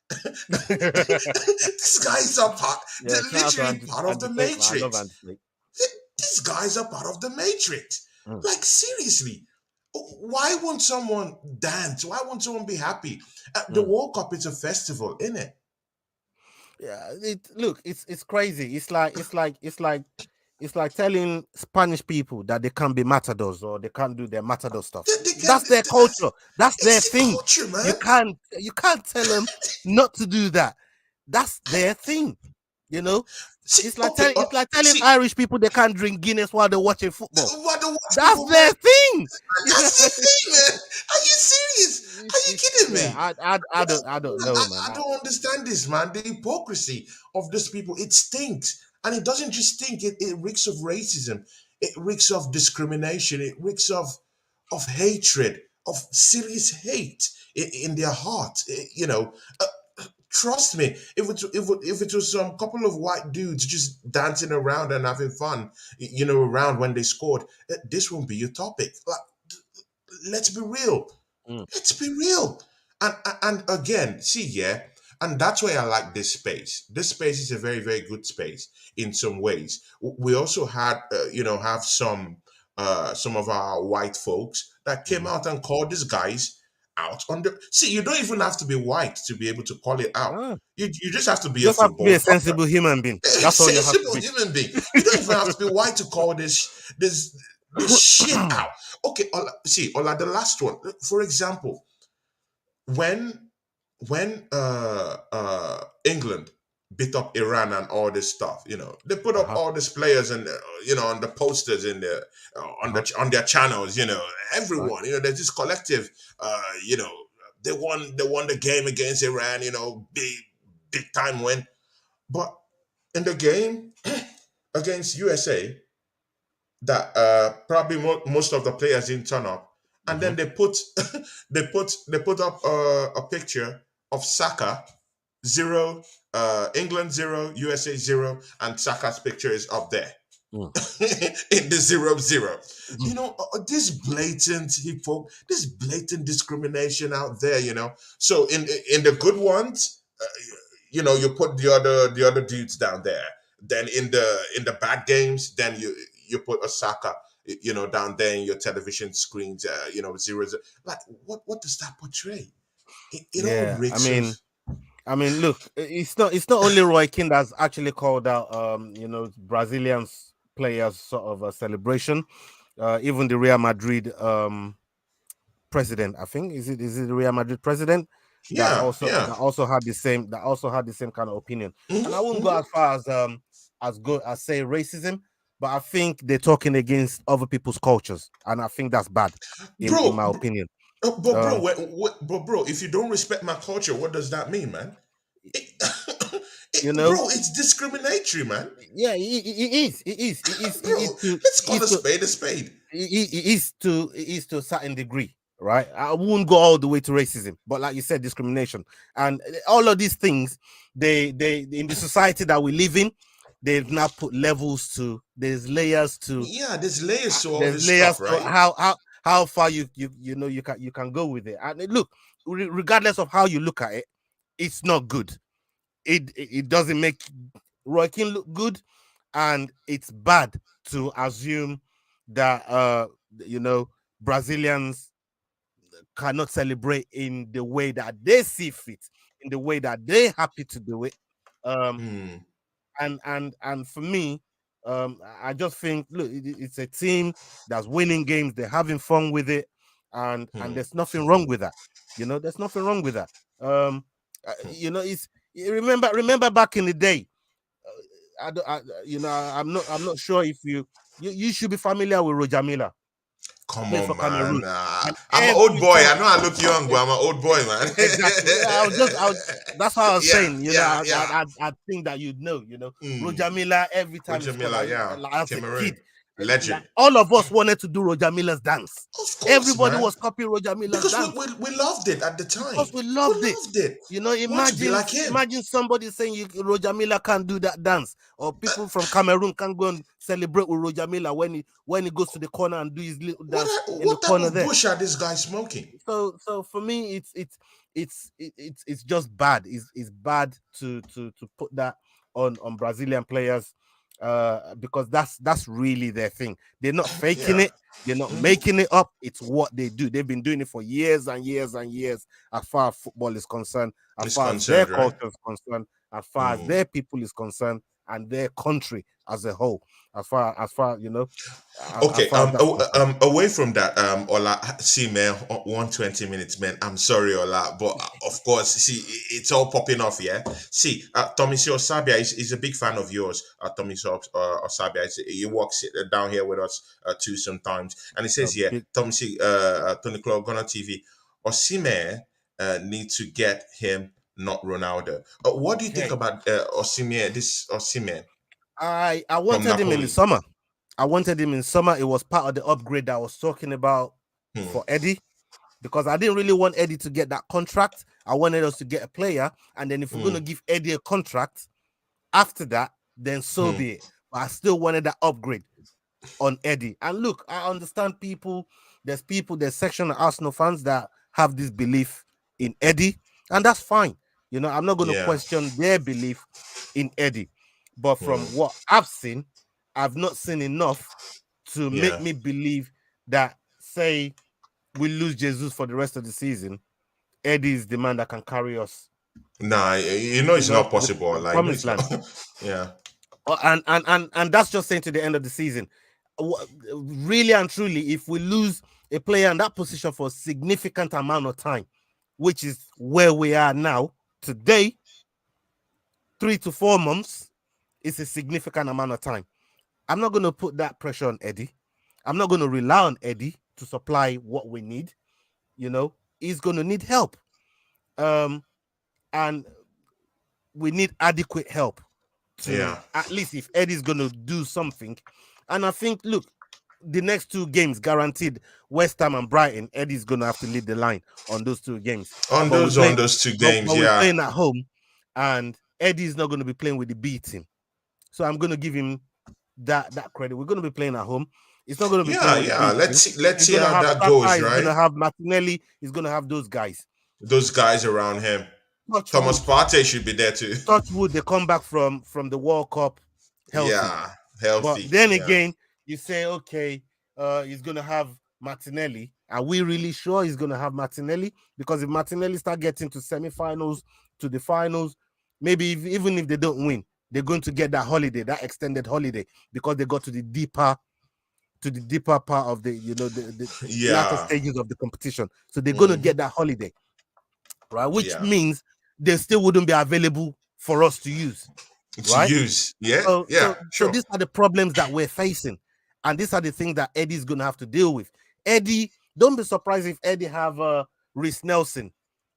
These guys are part. They're literally part of the Matrix. these guys are part of the matrix. Mm. Like, seriously. Why won't someone dance? Why won't someone be happy? The Mm. World Cup is a festival, isn't it? Yeah, look, it's crazy. It's like telling Spanish people that they can't be matadors or they can't do their matador stuff. That's their culture. That's their It's the thing. culture, man. You can't tell them not to do that. That's their thing. You know, See, it's like okay, telling Irish people they can't drink Guinness while they're watching football. what the watch That's people, their man? thing. That's the thing, man. Are you serious? Are you kidding me? Yeah, I don't know, man. I don't understand this, man. The hypocrisy of these people, it stinks. And it doesn't just stink, it reeks of racism. It reeks of discrimination. It reeks of hatred, of serious hate in their heart. Trust me, if it was some couple of white dudes just dancing around and having fun, around when they scored, this won't be your topic. Like, let's be real. Mm. Let's be real. And again, see, yeah, and that's why I like this space. This space is a very, very good space in some ways. We also had, have some of our white folks that came Mhm. out and called these guys out on the. See, you don't even have to be white to be able to call it out. Ah, You just have to be you a just have to be football a fucker, sensible human being. a That's all you have to sensible be. human being. You don't even have to be white to call this shit out. Okay, Ola, the last one. For example, when England beat up Iran and all this stuff, they put up Uh-huh. all these players and on the posters in the Uh-huh. on their channels, Right. everyone, there's this collective, they won the game against Iran, big time win, but in the game against USA, that probably most of the players didn't turn up, and Mm-hmm. then they put they put up a picture of Saka 0, England 0, USA 0, and Saka's picture is up there Mm. in the 0-0. Mhm. This blatant discrimination out there. So in the good ones, you put the other dudes down there. Then in the bad games, then you put Osaka, down there in your television screens, 0-0. Like, what does that portray? It all Yeah, reeks of. look, it's not only Roy Keane that's actually called out Brazilian players sort of a celebration. Even the Real Madrid president, I think, is it the Real Madrid president that Yeah, also yeah. that also had the same kind of opinion. And I Hmm, wouldn't go hmm. as far as good as say racism, but I think they're talking against other people's cultures, and I think that's bad in Bro, my opinion. but bro, Um, but bro, if you don't respect my culture, what does that mean, man? It, you know, bro, it's discriminatory, man. yeah, it is Bro, let's it call is a to spade a spade. it is to a certain degree, right? I wouldn't go all the way to racism, but like you said, discrimination and all of these things, they in the society that we live in, they've now put levels to there's layers to Yeah, there's layers to all there's this layers stuff, to right? how far you can go with it. And look, regardless of how you look at it, it's not good. It doesn't make Roy Keane look good, and it's bad to assume that Brazilians cannot celebrate in the way that they see fit, in the way that they're happy to do it. Um, Hmm. and for me, I just think, look, it's a team that's winning games, they're having fun with it, and Hmm. there's nothing wrong with that. There's nothing wrong with that. It's remember back in the day. I, don't- I I'm not sure if you should be familiar with Roger Miller. Come Played for on, man. Cameroon, and I'm an old every boy. time, I know I look young, but I'm an old boy, man. exactly. Yeah, that's how I was Yeah, saying. yeah, yeah. I think that you'd know. Mm. Roger Miller. Every time he Roger scored, Miller, yeah. like as a Cameroon. kid, like Legend. all of us wanted to do Roger Miller's dance. Of course, Everybody man. was copying Roger Miller's Because dance we loved it at the because time. we We loved it. loved it. Want to be Imagine like him. imagine somebody saying Roger Miller can't do that dance, or people from Cameroon can't go and celebrate with Roger Miller when he goes to the corner and do his little What dance in the what type corner of there. bush are this guy smoking? So for me, it's just bad. It's bad to put that on Brazilian players. because that's really their thing. They're not faking Yeah. it. They're not making it up. It's what they do. They've been doing it for years and years and years. As far as football is concerned, as It's far as their concerned, right? culture is concerned, as far as their people is concerned, and their country as a whole. As far as Okay, far as that's concerned. away from that, Ola, see, man, 120 minutes, man. I'm sorry, Ola, but of course, see, it's all popping off, yeah. See, Tommy Osabia is a big fan of yours. Tommy Osabia, he walks down here with us too sometimes, and he says, yeah, Big, Tommy Tony Clark, Ghana TV, Osimhen need to get him, not Ronaldo. What do you think okay. about Osimhen? This Osimhen I from wanted him in the Napoli. summer. I wanted him in summer. It was part of the upgrade that I was talking about Hmm. for Eddie, because I didn't really want Eddie to get that contract. I wanted us to get a player, and then if we're going to give Eddie a contract after that, then so be it. But I still wanted that upgrade on Eddie. And look, I understand people. There's section of Arsenal fans that have this belief in Eddie, and that's fine. I'm not going to Yeah. question their belief in Eddie. But from what I've seen, I've not seen enough to make Yeah. me believe that, say, we lose Jesus for the rest of the season, Eddie is the man that can carry us. Nah, it's not possible. To the Like, promised it's land. not. Yeah. And that's just saying to the end of the season. Really and truly, if we lose a player in that position for a significant amount of time, which is where we are now today, 3 to 4 months is a significant amount of time. I'm not going to put that pressure on Eddie. I'm not going to rely on Eddie to supply what we need. He's going to need help. And we need adequate help to, at least if Eddie's going to do something. And I think, look, the next 2 games guaranteed, West Ham and Brighton, Eddie's going to have to lead the line on those 2 games. On But those 2 games, we're yeah. playing at home, and Eddie's not going to be playing with the B team. So I'm going to give him that credit. We're going to be playing at home. It's not going to be playing with the B team. Let's see how that goes, right? He's going to have Martinelli. He's going to have those guys. Those guys around him. Thomas Partey should be there too. Touch wood, they come back from the World Cup healthy. Yeah, healthy. But then again, you say, okay, he's going to have Martinelli. Are we really sure he's going to have Martinelli? Because if Martinelli start getting to semi-finals, to the finals, maybe even if they don't win, they're going to get that holiday, that extended holiday, because they got to the deeper part of the latter stages of the competition. So they're going to get that holiday, right? Which means they still wouldn't be available for us to use. Right? Sure. So these are the problems that we're facing, and these are the things that Eddie's going to have to deal with. Eddie, don't be surprised if Eddie have Reece Nelson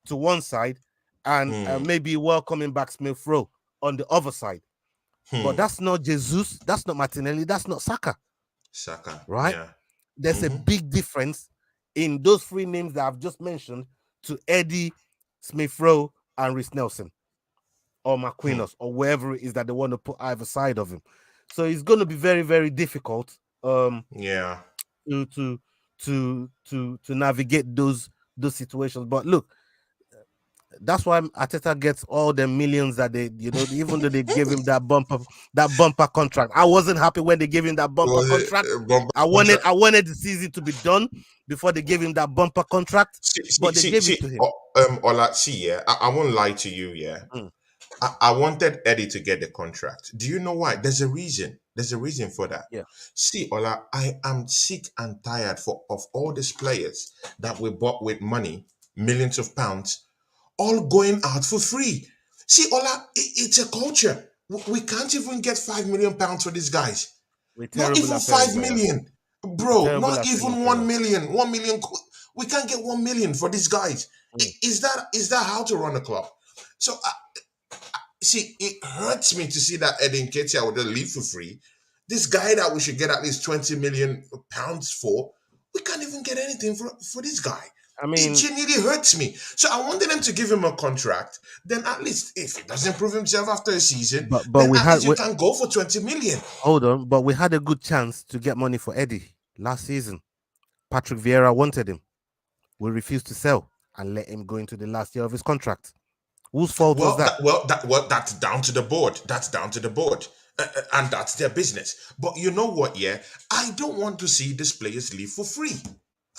to one side and maybe welcoming back Smith Rowe on the other side. But that's not Jesus, that's not Martinelli, that's not Şaka. Right? Yeah. There's a big difference in those 3 names that I've just mentioned to Eddie, Smith Rowe, and Reece Nelson, or Marquinhos, or wherever it is that they want to put either side of him. So it's going to be very, very difficult. To navigate those situations. But look, that's why Arteta gets all the millions that they, even though they gave him that bumper contract. I wasn't happy when they gave him that bumper contract. I wanted the season to be done before they gave him that bumper contract. But they gave it to him. I won't lie to you, yeah. I wanted Eddie to get the contract. Do you know why? There's a reason. There's a reason for that. Yeah. See, Ola, I am sick and tired of all these players that we bought with money, millions of pounds, all going out for free. See, Ola, it's a culture. We can't even get £5 million for these guys. Not even 5 million. Bro, not even 1 million. 1 million. We can't get 1 million for these guys. Is that how to run a club? So, see, it hurts me to see that Eddie Nketiah would leave for free. This guy that we should get at least £20 million for, we can't even get anything for this guy. I mean, it genuinely hurts me. So I wanted them to give him a contract. Then at least if he doesn't prove himself after a season, but then we can go for 20 million. Hold on, but we had a good chance to get money for Eddie last season. Patrick Vieira wanted him. We refused to sell and let him go into the last year of his contract. Whose fault was that? That's down to the board. That's down to the board. and that's their business. But you know what? Yeah, I don't want to see these players leave for free.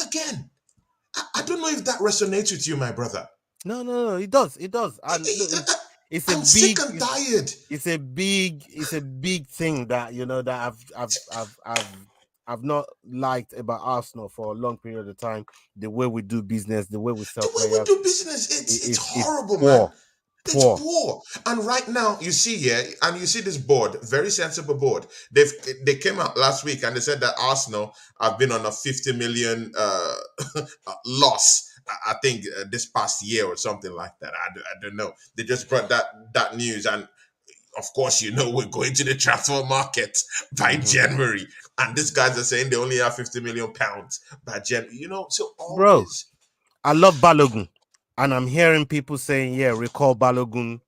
Again, I don't know if that resonates with you, my brother. No, it does, and look, it's a I'm sick big, and tired. it's a big thing that that I've not liked about Arsenal for a long period of time. The way we do business, the way we sell The way we players, do business, it's it's horrible, man. poor, It's poor. poor. And right now, you see, yeah, and you see this board, very sensible board. They came out last week and they said that Arsenal have been on a 50 million loss. I think this past year or something like that. I don't know. They just brought that news, and of course, we're going to the transfer market by January, and these guys are saying they only have 50 million pounds by January. So all Bro, this. I love Balogun, and I'm hearing people saying, "Yeah, recall Balogun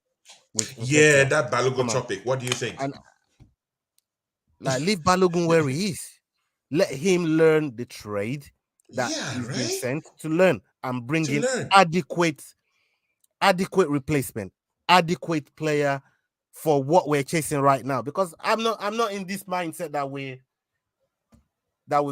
with Yeah, Nketiah." that Balogun Come on, topic. What do you think? and like leave Balogun where he is. Let him learn the trade that Yeah, he's been right? sent to learn, and bring To in learn. adequate replacement, adequate player for what we're chasing right now. Because I'm not in this mindset that we're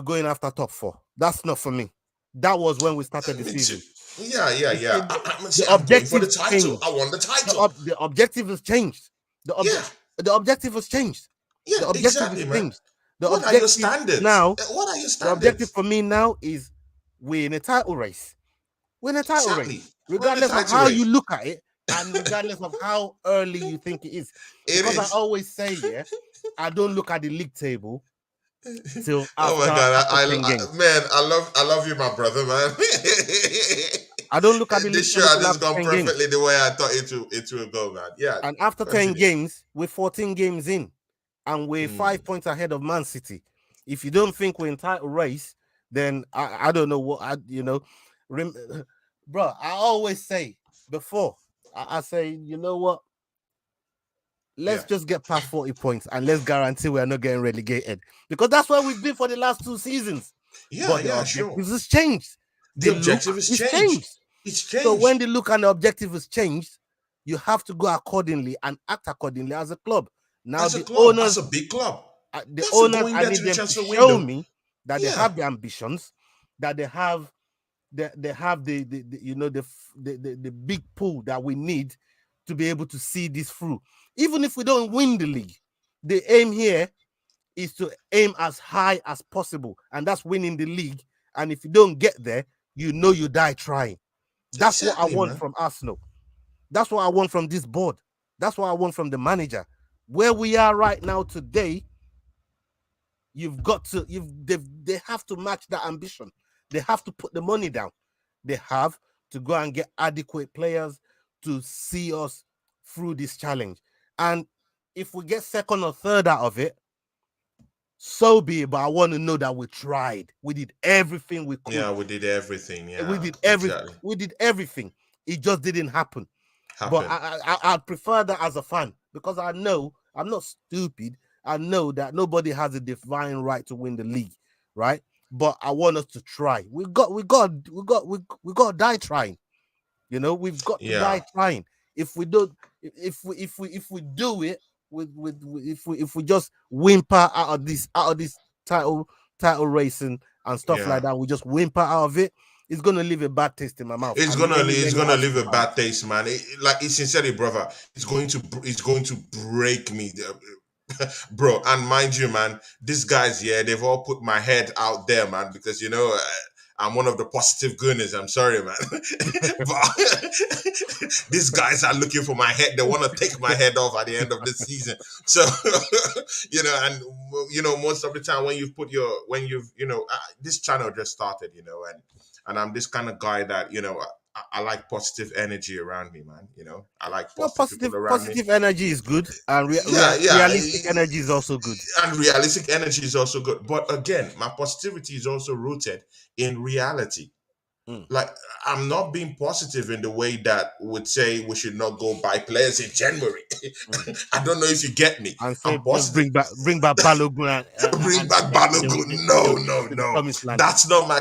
going after top 4. That's not for me. That was when we started the Me too. season. Yeah. The I'm going for the objective title. changed. I want the title. The objective has changed. Yeah. The objective has changed. Yeah, The objective has exactly, man. changed. The What are your objective standards? now, What are your the objective standards? for me now is we're in a title race. We're in a title race, Exactly. We're in a regardless of title how you race. look at it, and regardless of how early you think it is. It Because I is. always say, yeah, I don't look at the league table till Oh my after God, 10 games. man, I love you, my brother, man. I don't look at the league This show table has till just after gone 10 games. perfectly the way I thought it would go, man. Yeah. And after 10 Continue. games, we're 14 games in, and we're 5 points ahead of Man City. If you don't think we're in title race, then I don't know what bro. I always say before, I say, you know what? Let's just get past 40 points and let's guarantee we're not getting relegated, because that's where we've been for the last 2 seasons. Yeah, But the yeah, objective sure. has changed. The look objective has is changed. It's changed. So when the look and the objective has changed, you have to go accordingly and act accordingly as a club. Now as a the club, owners, as a big club, the that's owners, going I there need to the them to transfer show window. me that they have the ambitions, that they have the the big pool that we need to be able to see this through. Even if we don't win the league, the aim here is to aim as high as possible, and that's winning the league. And if you don't get there, you die trying. That's Exactly, what I want man. from Arsenal. That's what I want from this board. That's what I want from the manager. Where we are right now today, you've got to they have to match that ambition. They have to put the money down. They have to go and get adequate players to see us through this challenge. And if we get second or third out of it, so be it. But I want to know that we tried. We did everything we could. Yeah, we did everything. Yeah, we did everything. Exactly. We did everything. It just didn't happen. But I prefer that as a fan, because I know I'm not stupid. I know that nobody has a divine right to win the league, right? But I want us to try. We got to die trying. We've got to die trying. If we don't, if we do it if we just whimper out of this title racing and stuff like that, we just whimper out of it, it's gonna leave a bad taste in my mouth. It's gonna leave a bad taste, man. Sincerely, brother, it's going to break me, bro. And mind you, man, these guys, they've all put my head out there, man, because I'm one of the positive gooners. I'm sorry, man. But these guys are looking for my head. They want to take my head off at the end of this season. So, most of the time when this channel just started, and I'm this kind of guy that, I like positive energy around me, man. I like positive people around me. Positive energy is good, and realistic energy is also good. And realistic energy is also good. But again, my positivity is also rooted in reality. Mm. Like, I'm not being positive in the way that would say we should not go buy players in January. Mm. I don't know if you get me. And say I'm just positive. bring back Balogun Bring and back then we Balogun. No, go no, to the no. promised land. That's not my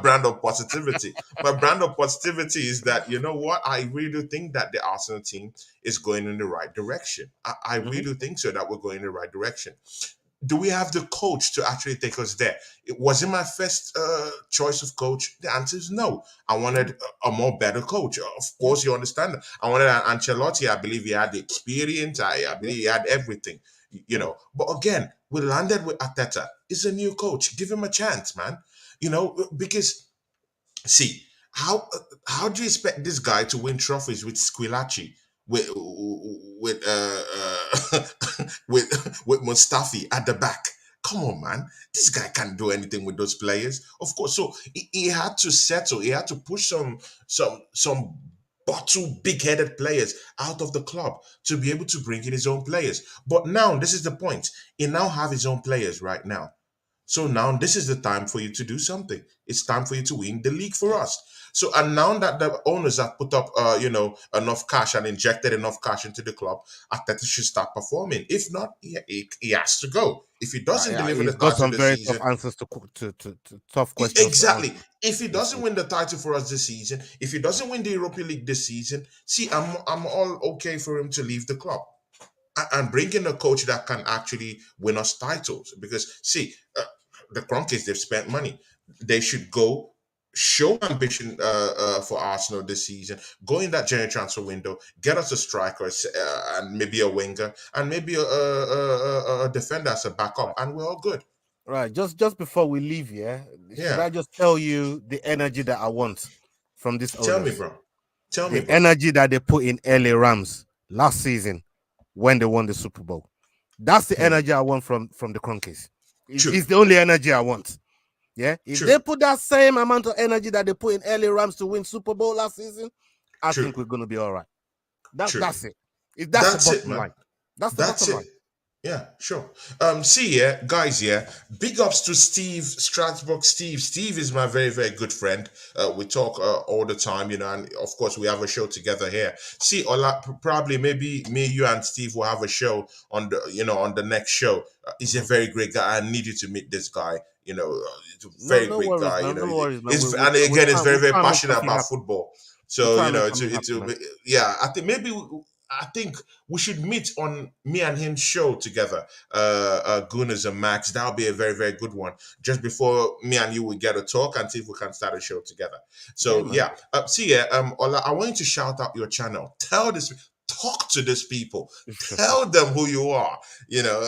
brand of positivity. My brand of positivity is that, you know what? I really do think that the Arsenal team is going in the right direction. I really do think so, that we're going in the right direction. Do we have the coach to actually take us there? It wasn't my first choice of coach. The answer is no. I wanted a more better coach. Of course, you understand that. I wanted an Ancelotti. I believe he had the experience. I believe he had everything, you know. But again, we landed with Arteta. He's a new coach. Give him a chance, man. You know, because see, how do you expect this guy to win trophies with Squillaci, with with Mustafi at the back? Come on, man. This guy can't do anything with those players. Of course, so he had to settle. He had to push some bottle big-headed players out of the club to be able to bring in his own players. But now this is the point. He now have his own players right now. So now this is the time for you to do something. It's time for you to win the league for us. So, and now that the owners have put up, enough cash and injected enough cash into the club, Arteta should start performing. If not, he has to go. If he doesn't Yeah, deliver the he's got title some this very tough season, answers to tough questions to exactly. answer. If he doesn't win the title for us this season, if he doesn't win the Europa League this season, see, I'm all okay for him to leave the club and bring in a coach that can actually win us titles. Because see, the Cronkies, they've spent money. They should go show ambition for Arsenal this season. Go in that January transfer window, get us a striker and maybe a winger and maybe a defender as a backup, and we're all good. Right, just before we leave here, should Yeah, I just tell you the energy that I want from these tell me, owners? bro. Tell me, The bro. energy that they put in LA Rams last season when they won the Super Bowl. That's the Hmm. energy I want from the Cronkies. True, It's the only energy I want. Yeah, if true, they put that same amount of energy that they put in LA Rams to win Super Bowl last season, I true, think we're gonna be all right. true. That's it. That's the That's it, bottom man. line. That's the That's bottom it. line. Yeah, sure. See, yeah, guys, yeah. Big ups to Steve Strasbourg. Steve is my very, very good friend. We talk all the time, you know, and of course we have a show together here. See, probably maybe me, you, and Steve will have a show on on the next show. He's a Mhm. very great guy. I need you to meet this guy. You know, he's a No, very no great worries, guy. You man. know, No worries, man. it's and again, it's very, We'll very try and make passionate something about happen. football. We'll So try you and make know, something happen, man. yeah. I think maybe I think we should meet on me and him show together, Gunners and Max. That'll be a very, very good one. Just before me and you will get a talk and see if we can start a show together. Yeah, So man. yeah, see ya. Ola, I want you to shout out your channel. Talk to these people. Tell them who you are. You know,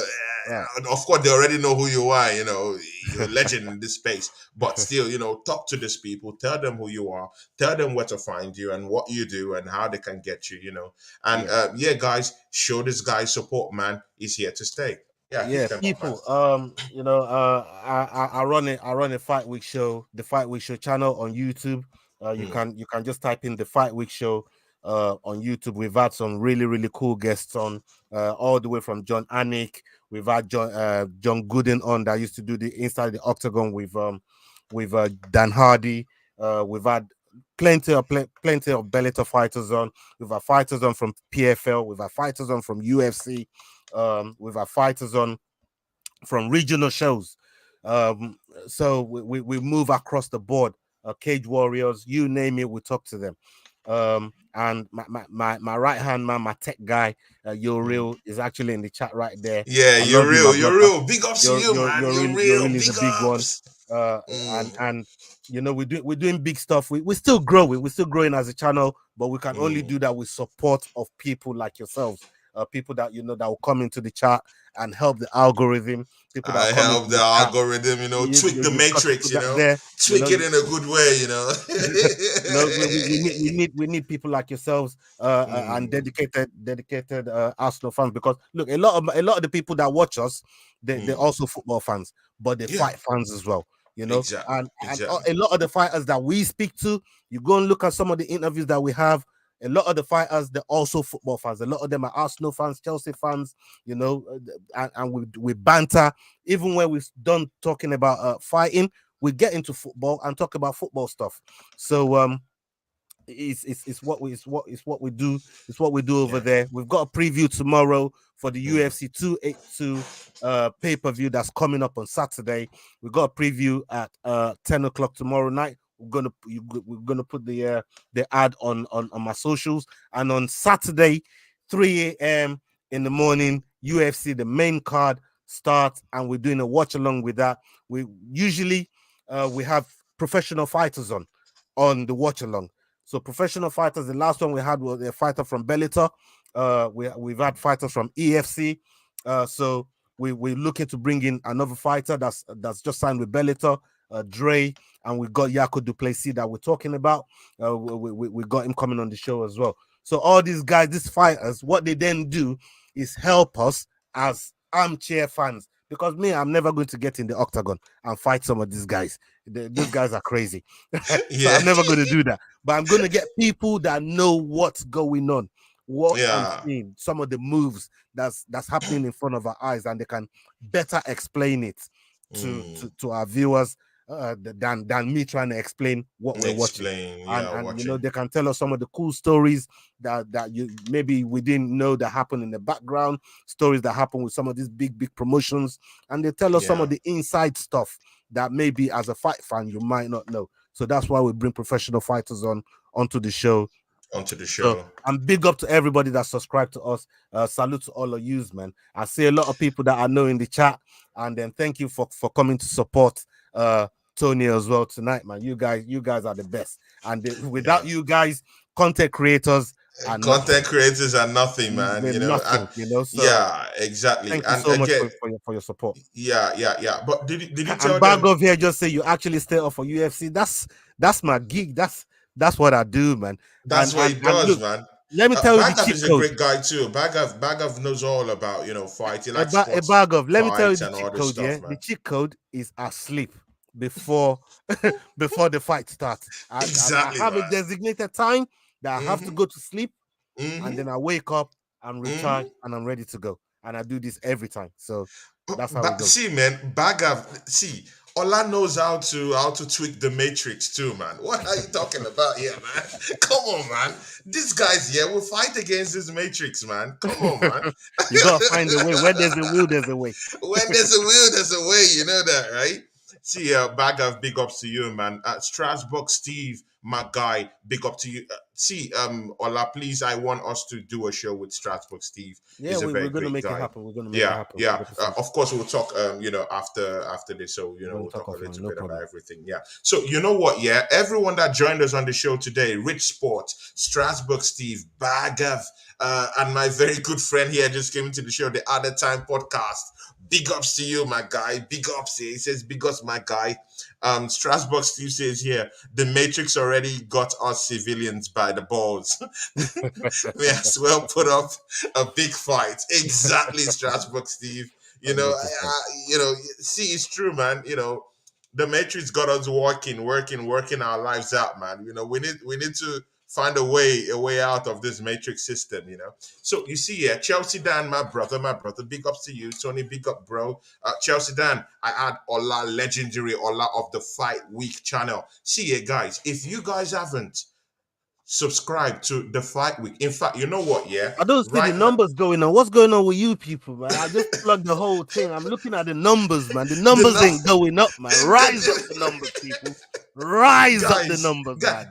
Right. of course they already know who you are. You know, you're a legend in this space. But still, you know, talk to these people. Tell them who you are. Tell them where to find you and what you do and how they can get you. You know. And Yeah. yeah, guys, show this guy support, man. He's here to stay. Yeah, hit Yeah, them up, man. people. I run a Fight Week show, the Fight Week Show channel on YouTube. You Hmm. can just type in the Fight Week Show on YouTube. We've had some really really cool guests on, all the way from John Anik. We've had John Gooden on that used to do the Inside the Octagon with Dan Hardy. We've had plenty of Bellator fighters on. We've had fighters on from PFL. We've had fighters on from UFC. With our fighters on from regional shows. Um, so we move across the board. Cage Warriors, you name it, we talk to them. And my right hand man, my tech guy, Yo Hmm. Real, is actually in the chat right there. Yeah, I love you, my you're brother. real. Big ups to you, man. You're You're real. really Big the big one. ups. And we're doing big stuff. We're still growing. We're still growing as a channel, but we can only Mm. do that with support of people like yourselves. People that that will come into the chat and help the algorithm. People that I will come into help the the chat. algorithm, tweak the You've got matrix, people that there. tweak it in a good way, We need people like yourselves, and Mm, dedicated Arsenal fans, because look, a lot of the people that watch us, they're mm. also football fans, but they Yeah, fight fans as well. exactly, And exactly. a lot of the fighters that we speak to, you go and look at some of the interviews that we have. A lot of the fighters, they're also football fans. A lot of them are Arsenal fans, Chelsea fans, and we banter. Even when we're done talking about fighting, we get into football and talk about football stuff. So it's what we do. It's what we do over Yeah. there. We've got a preview tomorrow for the Mm. UFC 282 pay-per-view that's coming up on Saturday. We've got a preview at 10 o'clock tomorrow night. We're gonna put the ad on my socials, and on Saturday 3 a.m. in the morning, UFC the main card starts, and we're doing a watch along with that. We usually we have professional fighters on the watch along. So professional fighters, the last one we had was a fighter from Bellator. We've had fighters from EFC. So we're looking to bring in another fighter that's just signed with Bellator, Dre, and we got Yako Duplessis that we're talking about. We got him coming on the show as well. So all these guys, these fighters, what they then do is help us as armchair fans. Because me, I'm never going to get in the octagon and fight some of these guys. These guys are crazy. So Yeah. I'm never going to do that. But I'm going to get people that know what's going on, what I'm Yeah. seeing, some of the moves that's happening in front of our eyes, and they can better explain it to our viewers than me trying to explain what we're watching. And you know, they can tell us some of the cool stories that you maybe we didn't know that happened in the background, stories that happen with some of these big promotions, and they tell us some of the inside stuff that maybe as a fight fan you might not know. So that's why we bring professional fighters onto the show. So, and big up to everybody that subscribed to us. Salute to all of you, man. I see a lot of people that I know in the chat, and then thank you for coming to support Tony as well tonight, man. You guys are the best, and without you guys, content creators are nothing, man. They're You know, nothing, you know. So yeah, exactly. thank you And so much again, for your support. Yeah. But did you tell and them? Bagov here just say you actually stay up for UFC? That's my gig. That's what I do, man. That's what he does, look, man. let me tell you the Bagav cheat is a code. great guy too. Bagav knows all about fight. He likes sports, Bagov, let me tell you fights, the and cheat all this code. stuff, Yeah, man. the cheat code is asleep before before the fight starts. I have a designated time that I have to go to sleep, and then I wake up and recharge, and I'm ready to go. And I do this every time. So that's how it goes. See, man, Bagav. See, Ola knows how to tweak the matrix too, man. What are you talking about here, man? Come on, man. These guys here will fight against this matrix, man. Come on, man. You gotta find a way. Where there's a will, there's a way. When there's a will, there's a way. You know that, right? See, Bagav, big ups to you, man. Strasbourg Steve, my guy, big up to you. Ola, please, I want us to do a show with Strasbourg Steve. Yeah, we're going to make it happen. We're going to make it happen. Yeah. Of course, we'll talk, after this. So, we'll talk a little bit about everything. Yeah. So, you know what? Yeah. Everyone that joined us on the show today, Rich Sport, Strasbourg Steve, Bagav, and my very good friend here just came into the show, the Other Time podcast. Big ups to you, my guy. Big ups. He says, big ups, my guy. Strasbourg Steve says here, the Matrix already got us civilians by the balls. We as well put up a big fight. Exactly, Strasbourg Steve. See, it's true, man. The Matrix got us working our lives out, man. We need to find a way out of this matrix system, So you see, Chelsea Dan, my brother, big ups to you, Tony. Big up, bro. Chelsea Dan, I add Ola, legendary Ola of the Fight Week channel. See, guys, if you guys haven't subscribe to the Fight Week. In fact, you know what? Yeah, I don't see the numbers going on. What's going on with you people, man? I just plugged the whole thing. I'm looking at the numbers, man. The numbers ain't going up, man. Rise up the numbers, people. Rise up the numbers, man.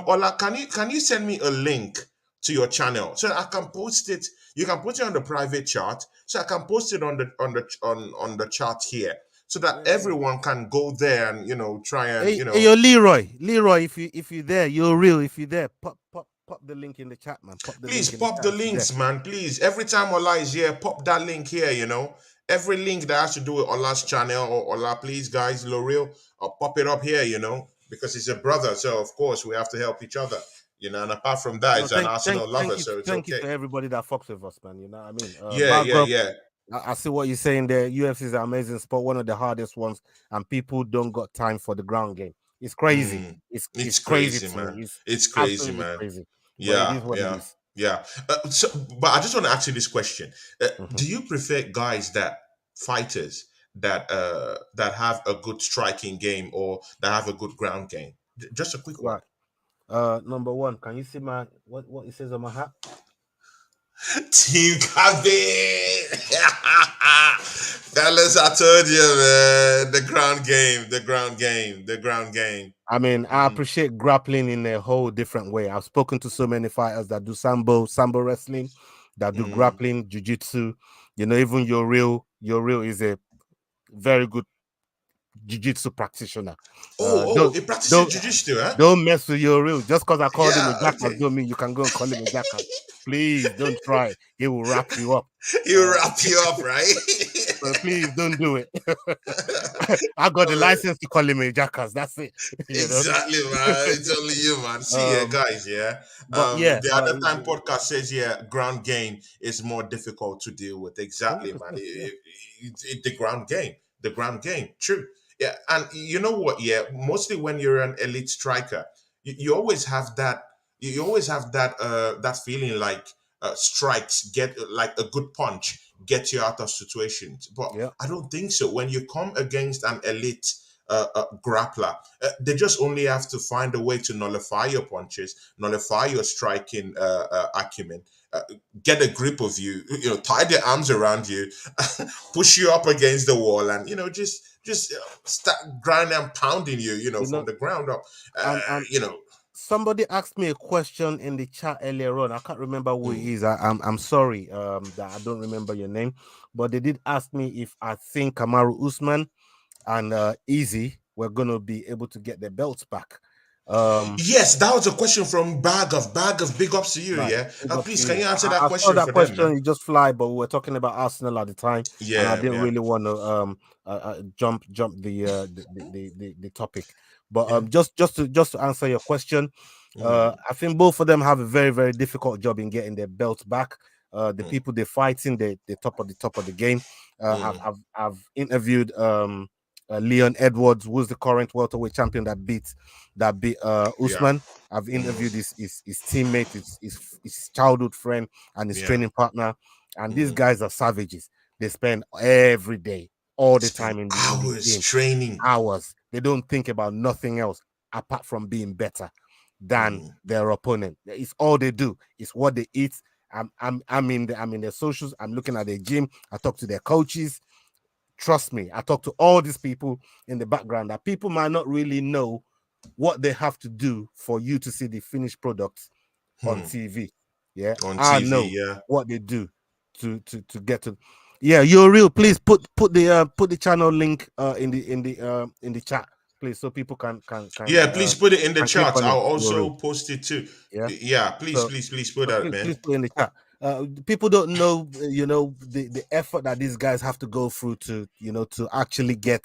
Ola, can you send me a link to your channel so I can post it? You can put it on the private chat, so I can post it on the chat here, so that everyone can go there and try and Hey, yo, Leroy, if you're there, you're real. If you're there, pop the link in the chat, man. Please pop the links, man. Please, every time Ola is here, pop that link here. Every link that has to do with Ola's channel or Ola, please, guys, L'Oreal, I'll pop it up here. Because he's a brother, so of course we have to help each other. And apart from that, it's an Arsenal lover, so it's okay. Thank you to everybody that fucks with us, man. You know what I mean? Yeah. I see what you're saying there. UFC is an amazing sport, one of the hardest ones, and people don't got time for the ground game. It's crazy. It's crazy, man. It's crazy, man. Crazy. Yeah, it is what it is. Yeah. But I just want to ask you this question: do you prefer guys fighters that have a good striking game or that have a good ground game? Just a quick one. Right. Number one, can you see my what it says on my hat? Team Cabin. Fellas, I told you, man. The ground game, the ground game, the ground game. I mean, I appreciate grappling in a whole different way. I've spoken to so many fighters that do sambo wrestling, that do grappling, jiu-jitsu. You know, even your real is a very good jiu-jitsu practitioner. He practices Don't jiu-jitsu, huh? don't mess with your real. Just because I called him a Yeah, jackass okay. don't mean you can go and call him a jackass. Please don't try. He will wrap you up. He'll wrap you up, right? So please don't do it. I got the license to call him a jackass. That's it. You know. Exactly, man. It's only you, man. See, guys, yeah. But yeah, The other time podcast says, yeah, ground game is more difficult to deal with. Exactly, man. 100%, yeah. The ground game, the ground game. True. Yeah, and you know what? Yeah, mostly when you're an elite striker, you always have that. You always have that feeling like strikes get like a good punch get you out of situations. But Yeah. I don't think so. When you come against an elite grappler, they just only have to find a way to nullify your punches, nullify your striking acumen, get a grip of you, tie their arms around you, push you up against the wall, and just start grinding and pounding you, You from know, the ground up. and You know, somebody asked me a question in the chat earlier on. I can't remember who it mm. is. I'm sorry that I don't remember your name, but they did ask me if I think Kamaru Usman and Easy were gonna be able to get their belts back. Yes, that was a question from Bag of big ups to you. Right. Yeah, Big up please to can you. you answer that I saw question that for them, man? question. You just fly, but we were talking about Arsenal at the time, and I Yeah, didn't yeah, really want to jump the topic. But yeah. just to answer your question, Mm, I think both of them have a very very difficult job in getting their belts back. The mm, people they're fighting, the top of the game. mm. I've interviewed Leon Edwards, who's the current welterweight champion that beat Yeah, Usman. I've interviewed his teammate, his childhood friend, and his yeah. training partner. And these Mm. guys are savages. They spend every day, all the Spend time in the hours gym, training. hours. They don't think about nothing else apart from being better than Mm. their opponent. It's all they do. It's what they eat. I'm in their socials. I'm looking at their gym. I talk to their coaches. Trust me, I talk to all these people in the background that people might not really know what they have to do for you to see the finished product on Hmm. TV. Yeah, On I TV, know yeah. what they do to get to. Yeah, you're real. Please put the channel link in the chat, please, so people Yeah, please put it in the can click chat. on it. I'll You're also real. post it too. Yeah. Yeah, please, So please, please put so that, please man. put in the chat. People don't know, the effort that these guys have to go through to actually get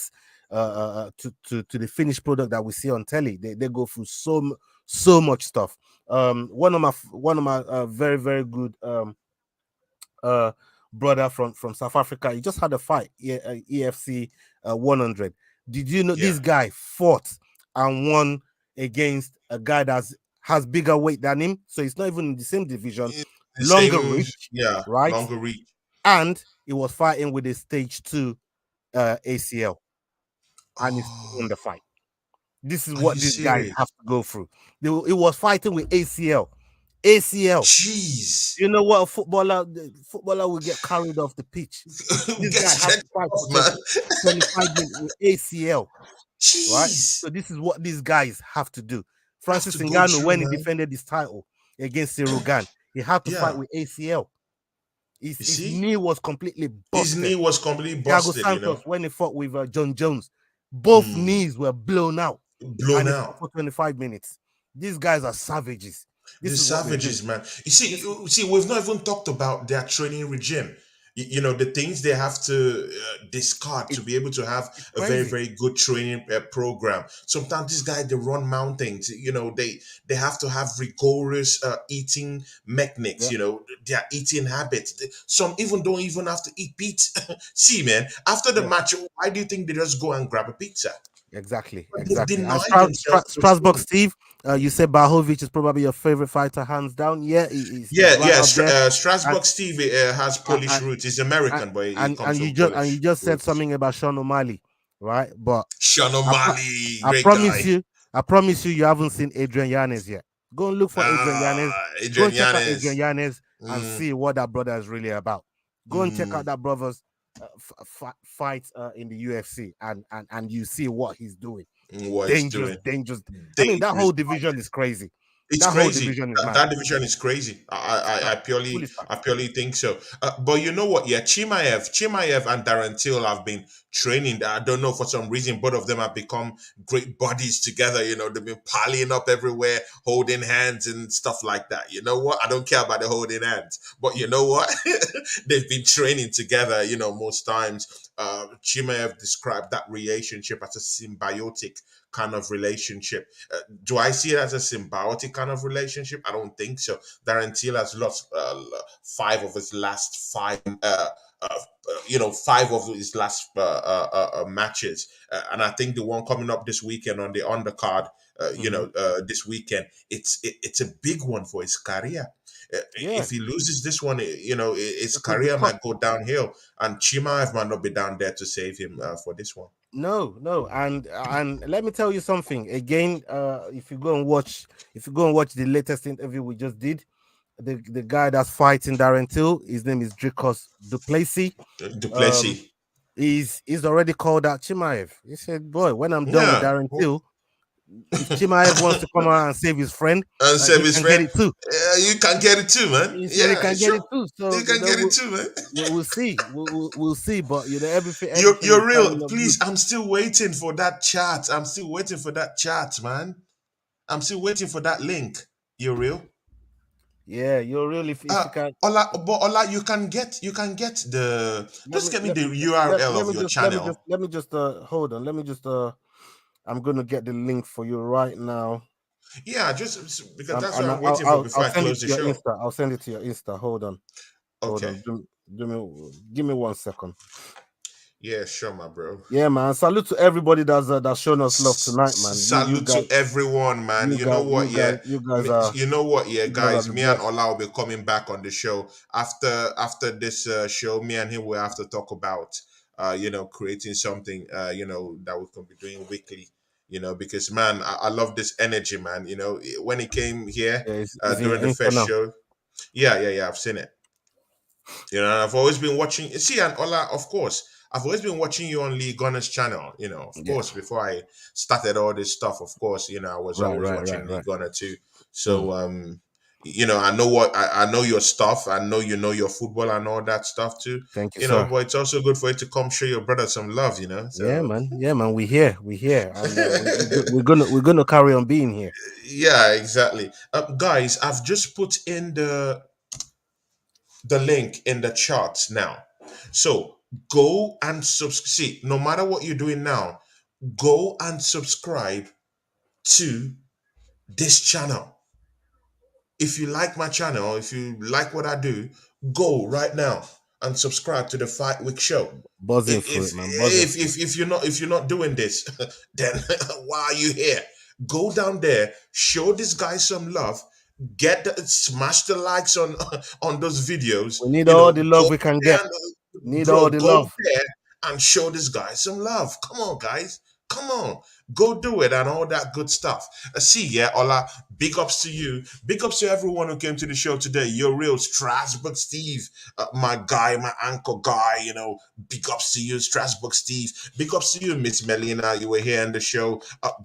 to the finished product that we see on telly. They go through so much stuff. One of my very very good uh brother from South Africa. He just had a fight, EFC 100. Did you know Yeah. this guy fought and won against a guy that has bigger weight than him? So it's not even in the same division, In the longer same, reach, yeah, right? longer reach. And he was fighting with a stage 2 ACL, and he still Oh, won the fight. This is are you what these guys serious? have to go through. He was fighting with ACL. ACL. Jeez. You know what? The footballer will get carried off the pitch. This Get guy has straight to fight off, for man. 25 minutes with ACL, right? Jeez. So this is what these guys have to do. Have Francis to go Ngannou, through, when he man. defended his title against Sirugan, he had to fight Yeah. with ACL. His, You his see? knee was completely His knee busted. was completely Thiago busted, Santos, when he fought with John Jones, both Hmm. knees were blown out, Blown and he fought out. for 25 minutes. These guys are savages. The This is what they do. savages, man. This is We've not even talked about their training regime. The things they have to discard to it's be able to have it's a very, crazy. very good training program. Sometimes these guys they run mountains. They have to have rigorous eating mechanics. Yeah. Their eating habits. Some even don't even have to eat pizza. See, man, after the Yeah. match, why do you think they just go and grab a pizza? Exactly. But they've And denied themselves those Strasbourg, things. Steve, you said Bahovic is probably your favorite fighter, hands down. Yeah, he's Yeah, right yeah. up there. And Strasbourg Steve has Polish roots. He's and American, but he comes from you Polish just said roots. something about Sean O'Malley, right? But Sean I, pro- O'Malley, I great promise guy. you, you haven't seen Adrian Yanez yet. Go and look for Adrian Yanez. Go Adrian and check out Adrian Yanez. Yanez and Mm, see what that brother is really about. Go and check out mm, that brother's fight in the UFC, and you see what he's doing. what he's doing. Dangerous. I mean, that Dangerous. whole division is crazy. It's That whole crazy. division is mad. That division is crazy. I Fully I stacked. purely think so. But you know what? Yeah, Chimaev, and Darren Till have been training. I don't know, for some reason, both of them have become great buddies together. You know, they've been parlaying up everywhere, holding hands and stuff like that. You know what? I don't care about the holding hands, but you know what? They've been training together. You know, most times. Chimaev described that relationship as a symbiotic kind of relationship. Do I see it as a symbiotic kind of relationship? I don't think so. Darren Till has lost 5 of his last 5, five of his last matches, and I think the one coming up this weekend on the undercard, Mhm. this weekend, it's a big one for his career. Yeah, If he loses this one, his it could be career cut. might go downhill, and Chimaev might not be down there to save him for this one. No, and let me tell you something again. If you go and watch the latest interview we just did, the guy that's fighting Darren Till, his name is Dricos Duplessis. Um, Duplessis. he's already called out Chimaev. He said, "Boy, when I'm done with Yeah. Darren Till, if Chimaev wants to come out and save his friend, And save he his can get friend. it too." You can get it too, man. He said he Yeah, can get sure. it too. So You can get it too, man. we'll see. We'll see. But everything is You're real. turning up good. Please, I'm still waiting for that chat. I'm still waiting for that chat, man. I'm still waiting for that link. You're real. Yeah, you're really if you can. Ola, you can get the. Let Just me get me let, the URL let of me your just channel. hold on. Let me just I'm gonna get the link for you right now. Yeah, just because that's what And I'm waiting for before I'll I send it close to the your show. Insta. I'll send it to your Insta. Hold Okay. on. Give me 1 second. Yeah, sure, my bro. Yeah, man. Salute to everybody that's shown us love tonight, man. You Salute guys, to everyone, man. You know what? Yeah, you know what? Yeah, you guys are guys. the Me and best. Ola will be coming back on the show after this show. Me and him will have to talk about creating something that we can be doing weekly. Because man, I love this energy, man. When he came here Yeah, it's in your during the Insta first now. show. Yeah, I've seen it. And I've always been watching. See, and Ola, of course, I've always been watching you on Lee Gunner's channel. Of Yeah. course, before I started all this stuff, of course, I was always watching Lee Right. Gunner too. Mm. So, I know I know your stuff. I know your football and all that stuff too. Thank you, sir. But it's also good for you to come show your brother some love. Yeah, So man. Yeah, man. We here, and we're gonna carry on being here. yeah, exactly. Guys, I've just put in the link in the charts now. So go and see, no matter what you're doing now, go and subscribe to this channel. If you like my channel, if you like what I do, go right now and subscribe to the Fight Week Show. Buzzing If for if it, man. Buzzing. if you're not doing this, then why are you here? Go down there, show this guy some love, smash the likes on on those videos. We need all the Go love we can there get. Need all bro, the go love. there and show this guy some love. Come on, guys. Come on. Go do it and all that good stuff. See, yeah, Ola, big ups to you. Big ups to everyone who came to the show today. You're real Strasbourg Steve, my guy, my anchor guy, big ups to you, Strasbourg Steve. Big ups to you, Miss Melina. You were here in the show.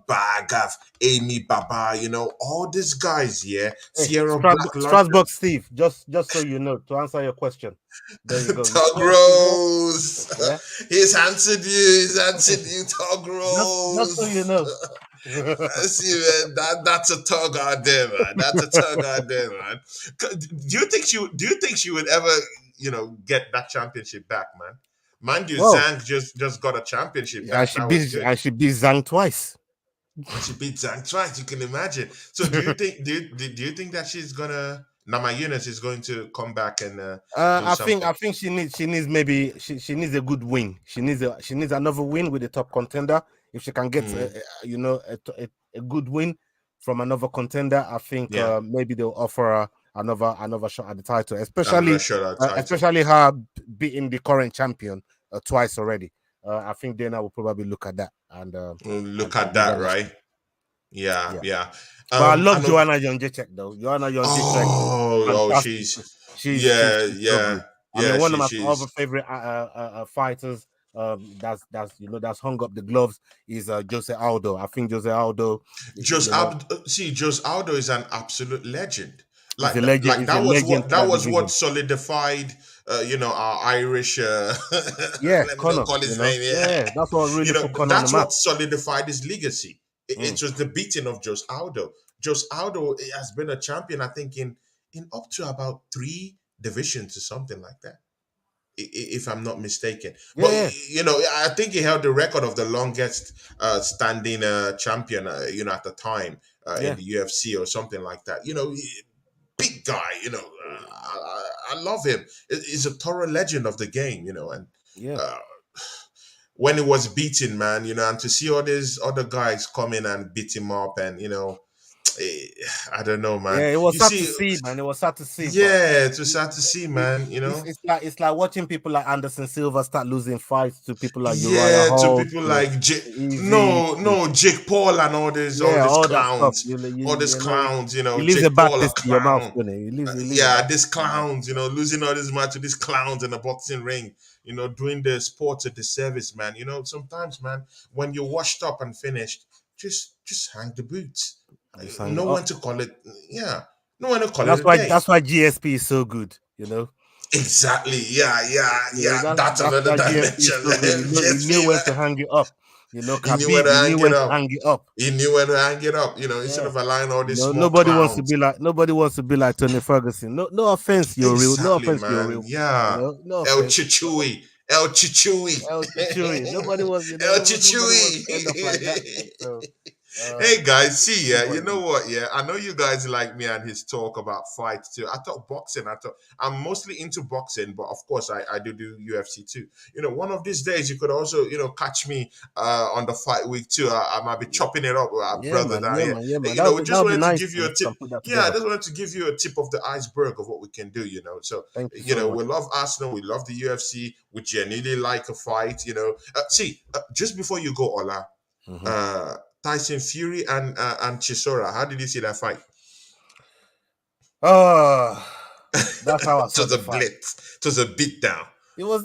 Bagav, Amy Baba, all these guys, yeah. Hey, Sierra Black London. Strasbourg Steve, just so you know, to answer your question. There you go. You see Tug what I'm saying there? Rose. Yeah. He's answered you. He's answered you, Tug Just so you Rose. know. See, man, that's a tug out there, man. That's a tug out there, man. Do you think she would ever, get that championship back, man? Mind you, Well, Zhang just got a championship. I That was good. should be Zhang twice. She beat Zhang twice. You can imagine. So, do you think? Do you think that she's gonna Nama Yunus is going to come back and do I something. think she needs maybe she needs a good win. She needs another win with the top contender. If she can get a good win from another contender, I think Yeah, maybe they'll offer her another shot at the title, another shot at title. especially her beating the current champion twice already. I think Dana will probably look at that and Look and at give that, her the right? shot. Yeah, Yeah. yeah. But I love And Joanna Jędrzejczyk though. Joanna Jędrzejczyk is oh, fantastic. She's yeah, so good. yeah, I mean, yeah. one of my other She's favorite fighters, that's hung up the gloves is Jose Aldo. I think Jose Aldo, Jose Aldo is an absolute legend. is a legend. Like Is a legend for that that was what division. solidified, our Irish. Yeah, Let me not Connor. call his name. Yeah, that's what really put Connor on the That's map. what solidified his legacy. Mm. It was the beating of Jose Aldo. Jose Aldo has been a champion, I think, in up to about 3 divisions or something like that, if I'm not mistaken. Yeah, But yeah, I think he held the record of the longest standing champion. At the time in yeah, the UFC or something like that. Big guy. I love him. He's a thorough legend of the game. And yeah. uh, when he was beaten, man, and to see all these other guys come in and beat him up, and eh, I don't know, man. Yeah, it was You sad to see, see, man. It was sad to see, but yeah, it was sad to see, man. it's like watching people like Anderson Silva start losing fights to people like Uriah Yeah, to Hall, people like Easy, Jake Paul and all yeah, these all that stuff. clowns, all these clowns, It leaves a Jake bad Paul a taste in your mouth, clown. doesn't it? It leaves a Yeah, bad these taste in your mouth. clowns, losing all this match to these clowns in the boxing ring, doing the sports a disservice, man. Sometimes, man, when you're washed up and finished, just hang the boots. Just hang it No up. one to call it, yeah, no one to call And it a day. that's why GSP is so good. Exactly. Yeah, yeah, yeah. That's That's another why GSP is dimension. so good. He Just knew me, when to man. hang it up. He knew where Khabib, to he knew hang it when to up. hang it up. He knew where to hang it up. Instead Yeah. of allowing all these small Nobody wants to clowns. be like Tony Ferguson. No offense, you're real. No Exactly, offense, you're man. real. Yeah. No El offense. Chichui. El Chichui. El Chewy. Nobody was, El nobody wants to end up like that. Chichui. So, Hey guys, see, is yeah, what you it know is. what? Yeah, I know you guys like me and his talk about fights too. I thought boxing. I'm mostly into boxing, but of course I do UFC too. One of these days you could also catch me on the fight week too. I might be chopping it up with our Yeah, brother man. down Yeah, here. man. Yeah, man. We That just would be wanted to nice, give you man, a if you tip. can put that Yeah, I together. just wanted to give you a tip of the iceberg of what we can do. So Thank you so much. we love Arsenal, we love the UFC, we genuinely like a fight. Just before you go, Ola. Mhm. Tyson Fury and Chisora. How did you see that fight? Oh, that's how I It saw was the a fight. blitz. It was a beatdown. It was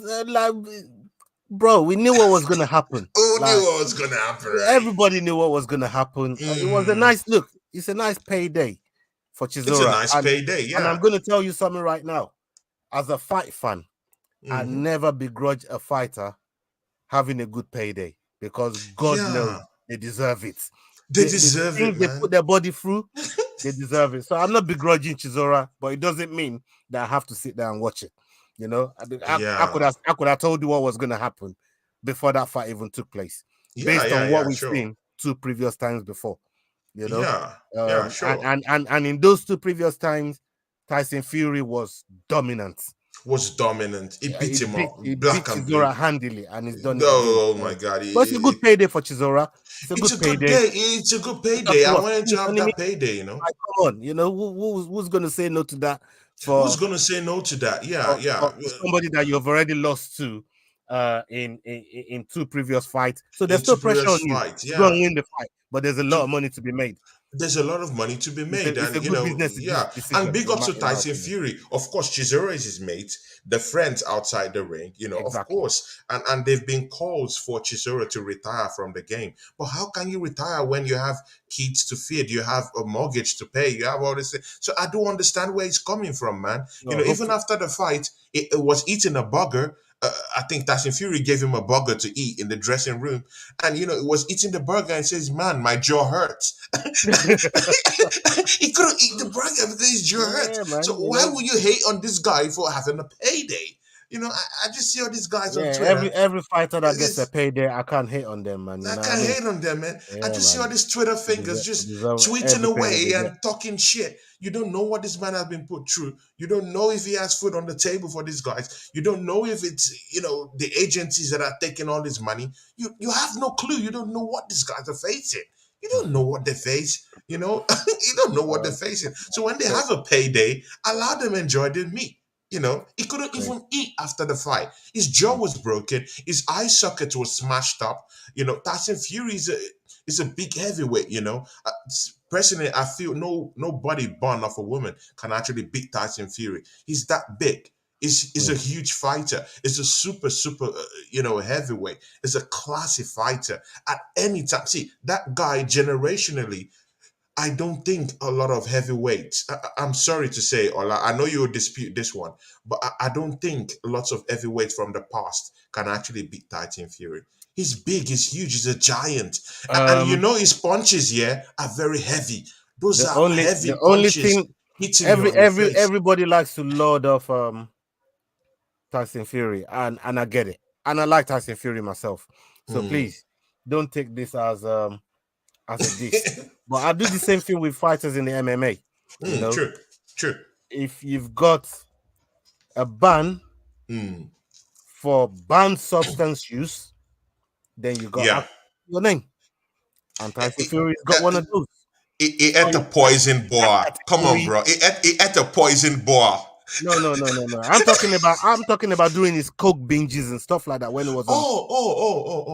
bro, we knew what was going to happen. Who Like, knew what was gonna happen, right? everybody knew what was going to happen. It was a Mm, nice look. It's a nice payday for it's a Chisora. nice payday, And I'm yeah. going to tell you something right now. As a fight fan, I Mhm. never begrudge a fighter having a good payday because God knows Yeah, they deserve it. they The deserve it, things they man. put their body through, they deserve it. So I'm not begrudging Chisora, but it doesn't mean that I have to sit there and watch it. Yeah, I could have told you what was going to happen before that fight even took place, yeah, based yeah, on what yeah. we've Sure. seen 2 previous times before. Yeah, yeah, sure. And in those 2 previous times, Tyson Fury was dominant. Was dominant. He beat him up, He beat black and blue. Chisora handily, and he's done it again. Oh my God! But it's a good payday for Chisora. It's a It's good a good payday. day. It's a good Look at payday. I what wanted to have enemy. that payday. Like, come on, who's going to say no to that Who's for, gonna say no to that? Yeah, for, yeah. for somebody that you've already lost to in 2 previous fights? So there's Into no pressure on previous you fights, to go and yeah. win the fight, but there's a lot of money to be made. There's a lot of money to be made, It's and a good business yeah. And decision, big ups to in my Tyson opinion. Fury. Of course, Chisora is his mate, the friends outside the ring, of Exactly. course. And they've been calls for Chisora to retire from the game. But how can you retire when you have kids to feed, you have a mortgage to pay, you have all this thing? So I do understand where he's coming from, man. No, Even after the fight, it was eating a burger. I think Tyson Fury gave him a burger to eat in the dressing room, and it was eating the burger and says, "Man, my jaw hurts." He couldn't eat the burger because his jaw hurts. yeah, man. So why would you hate on this guy for having a payday? I just see all these guys on Yeah, Twitter. every fighter that gets a It's, payday, I can't hate on them, man. You I know what I can't mean? hate on them, man. I Yeah, just see all man. these Twitter They fingers just deserve tweeting every penny away they and get. talking shit. You don't know what this man has been put through. You don't know if he has food on the table for these guys. You don't know if it's, the agencies that are taking all this money. You have no clue. You don't know what these guys are facing. You don't know what they face. You don't know what they're Um, facing. So when they so have a payday, allow them enjoy their meat. He couldn't great. even eat after the fight. His jaw was broken. His eye socket was smashed up. Tyson Fury is a big heavyweight. Personally, I feel nobody born of a woman can actually beat Tyson Fury. He's that big. He's a Mm. huge fighter. He's a super heavyweight. He's a classy fighter at any time. See that guy generationally. I don't think a lot of heavyweights. I'm sorry to say, Ola. I know you will dispute this one, but I don't think lots of heavyweights from the past can actually beat Tyson Fury. He's big, he's huge, he's a giant, and Um, his punches here are very heavy. Those the are only heavy the only punches thing hitting you on your face. everybody likes to load off Tyson Fury, and I get it, and I like Tyson Fury myself. So Mm. please don't take this as a diss. But I do the same thing with fighters in the MMA. You know, True, true. if you've got a ban Mm. for banned substance use, then you got Yeah. your name. And Eh, Tyson eh, Fury's got one eh, of those. he ate a Sorry, poison boar. Come on, category. bro. He ate a poison boar. No. I'm talking about doing his coke binges and stuff like that when it was on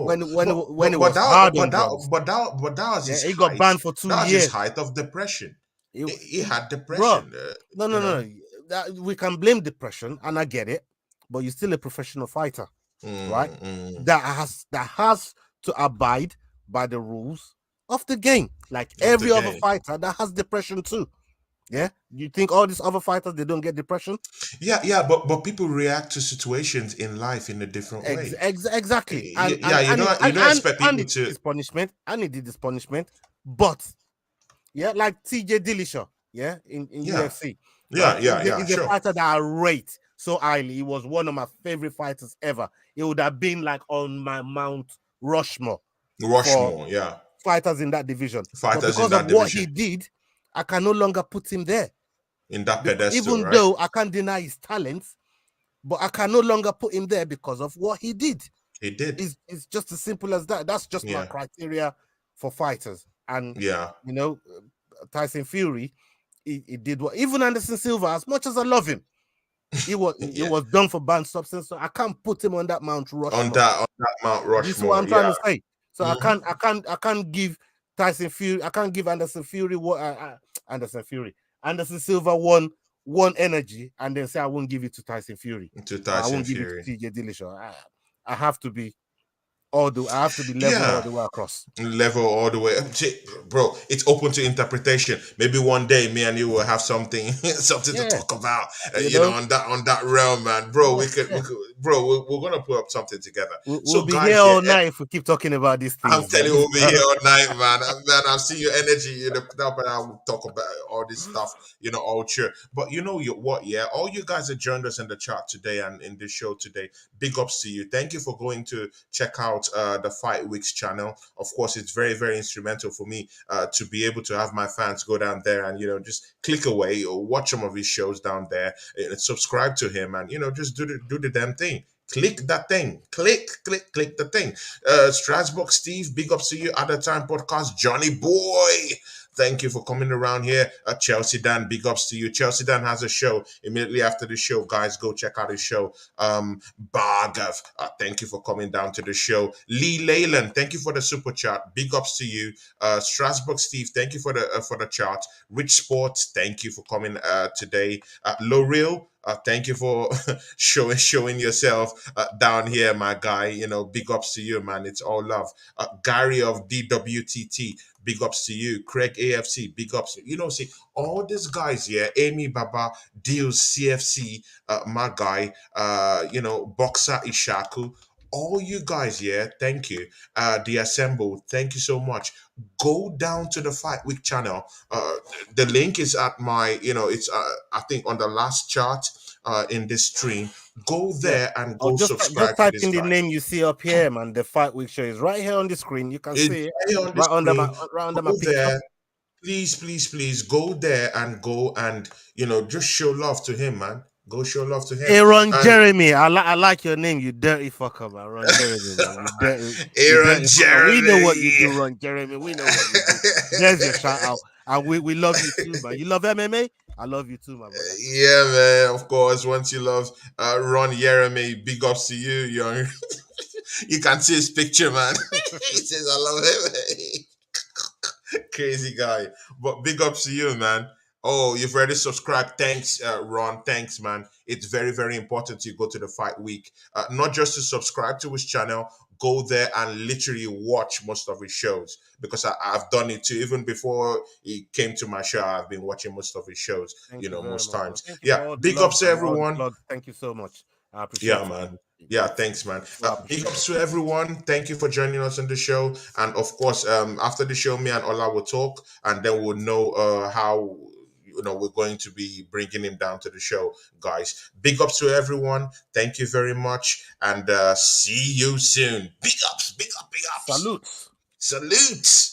when But it but was that hard on but that drugs. but that but that was Yeah, his he got height. banned for two That was his years. height of depression. It, He had bro, depression. no. We can blame depression, and I get it, but you're still a professional fighter, right? Mm, mm, That has to abide by the rules of the game, like of the every other game. fighter that has depression too. Yeah, you think all these other fighters they don't get depression? Yeah, but people react to situations in life in a different way. Exactly, and Yeah, you don't expect and people it did to. this punishment, and it did this punishment, but yeah, like TJ Dillashaw, yeah, in Yeah, UFC, yeah, right? yeah, yeah. He's a Sure. fighter that I rate so highly. He was one of my favorite fighters ever. He would have been like on my Mount Rushmore for Rushmore. Yeah, fighters in that division. But fighters in because of that what he division did, I can no longer put him there. in that Because pedestal, even right? though I can't deny his talents, but I can no longer put him there because of what he did. He did. It's just as simple as that. That's just my Yeah, criteria for fighters. And yeah, you know, Tyson Fury, he did what even Anderson Silva, as much as I love him, he yeah. was done for banned substance. So I can't put him on that Mount On Rushmore. that Mount Do you see what Rushmore. I'm trying Yeah. to say? So Hmm. I can't give Tyson Fury, I can't give Anderson Fury what Anderson Silva one energy and then say I won't give it to Tyson Fury. To Or I Tyson won't give it to Fury. TJ Dillashaw. I have to be level all Yeah. the way across. Level all the way. Bro, it's open to interpretation. Maybe one day me and you will have something something to Yeah, talk about. you know. On that realm, man. Bro, Yeah, we could bro, we're gonna put up something together. we'll So be here guys, yeah, all night if we keep talking about these I'm things, telling you, man. we'll be here all night, man. Man, I see your energy. Put up and I will talk about all this stuff. All true. But what? Yeah, all you guys that joined us in the chat today and in the show today. Big ups to you. Thank you for going to check out the Fight Weeks channel. Of course, it's very, very instrumental for me to be able to have my fans go down there and just click away or watch some of his shows down there and subscribe to him and just do the damn thing. Click that thing. Click the thing. Strasbourg Steve, big ups to you. Other Time Podcast, Johnny Boy. Thank you for coming around here. Chelsea Dan, big ups to you. Chelsea Dan has a show immediately after the show. Guys, go check out his show. Bargav, thank you for coming down to the show. Lee Leyland, thank you for the super chat. Big ups to you. Strasbourg Steve, thank you for the chat. Rich Sports, thank you for coming today. L'Oreal, thank you for showing yourself down here, my guy. Big ups to you, man. It's all love. Gary of DWTT, big ups to you. Craig AFC, big ups. See all these guys here. Amy Baba, Deals CFC, my guy. Boxer Ishaku. All you guys here, thank you. The Assemble, thank you so much. Go down to the Fight Week channel. The link is at my, it's I think on the last chart in this stream. Go Yeah. there and Or go just subscribe to type this in the guy. name you see up here, man. The Fight Week show is right here on the screen. You can It's see it right here on the right under my Go picture. there. Please, please, please go there and just show love to him, man. Go show love to him. Aaron And Jeremy. I like your name, you dirty fucker, man. Ron Jeremy, man. You Aaron dirty fucker. We know what you Jeremy. do, Ron Jeremy. We know what you do. There's your shout out. And we love you too, man. You love MMA? I love you too, my brother. Yeah, man. Of course, once you love Ron Jeremy, big ups to you, young. You can see his picture, man. He says, "I love him." Crazy guy. But big ups to you, man. Oh, you've already subscribed. Thanks, Ron. Thanks, man. It's very, very important you go to the Fight Week. Not just to subscribe to his channel, go there and literally watch most of his shows. Because I've done it too. Even before he came to my show, I've been watching most of his shows, Thank you very most much, bro. times. Thank you for Yeah, all the big love ups to and all the everyone. blood. Thank you so much. I appreciate Yeah, it. man. Yeah, thanks, man. I Big appreciate ups it. to everyone. Thank you for joining us on the show. And of course, after the show, me and Ola will talk, and then we'll know how we're going to be bringing him down to the show, guys. Big ups to everyone. Thank you very much, and see you soon. Big ups, big up, big ups. Salute. Salute.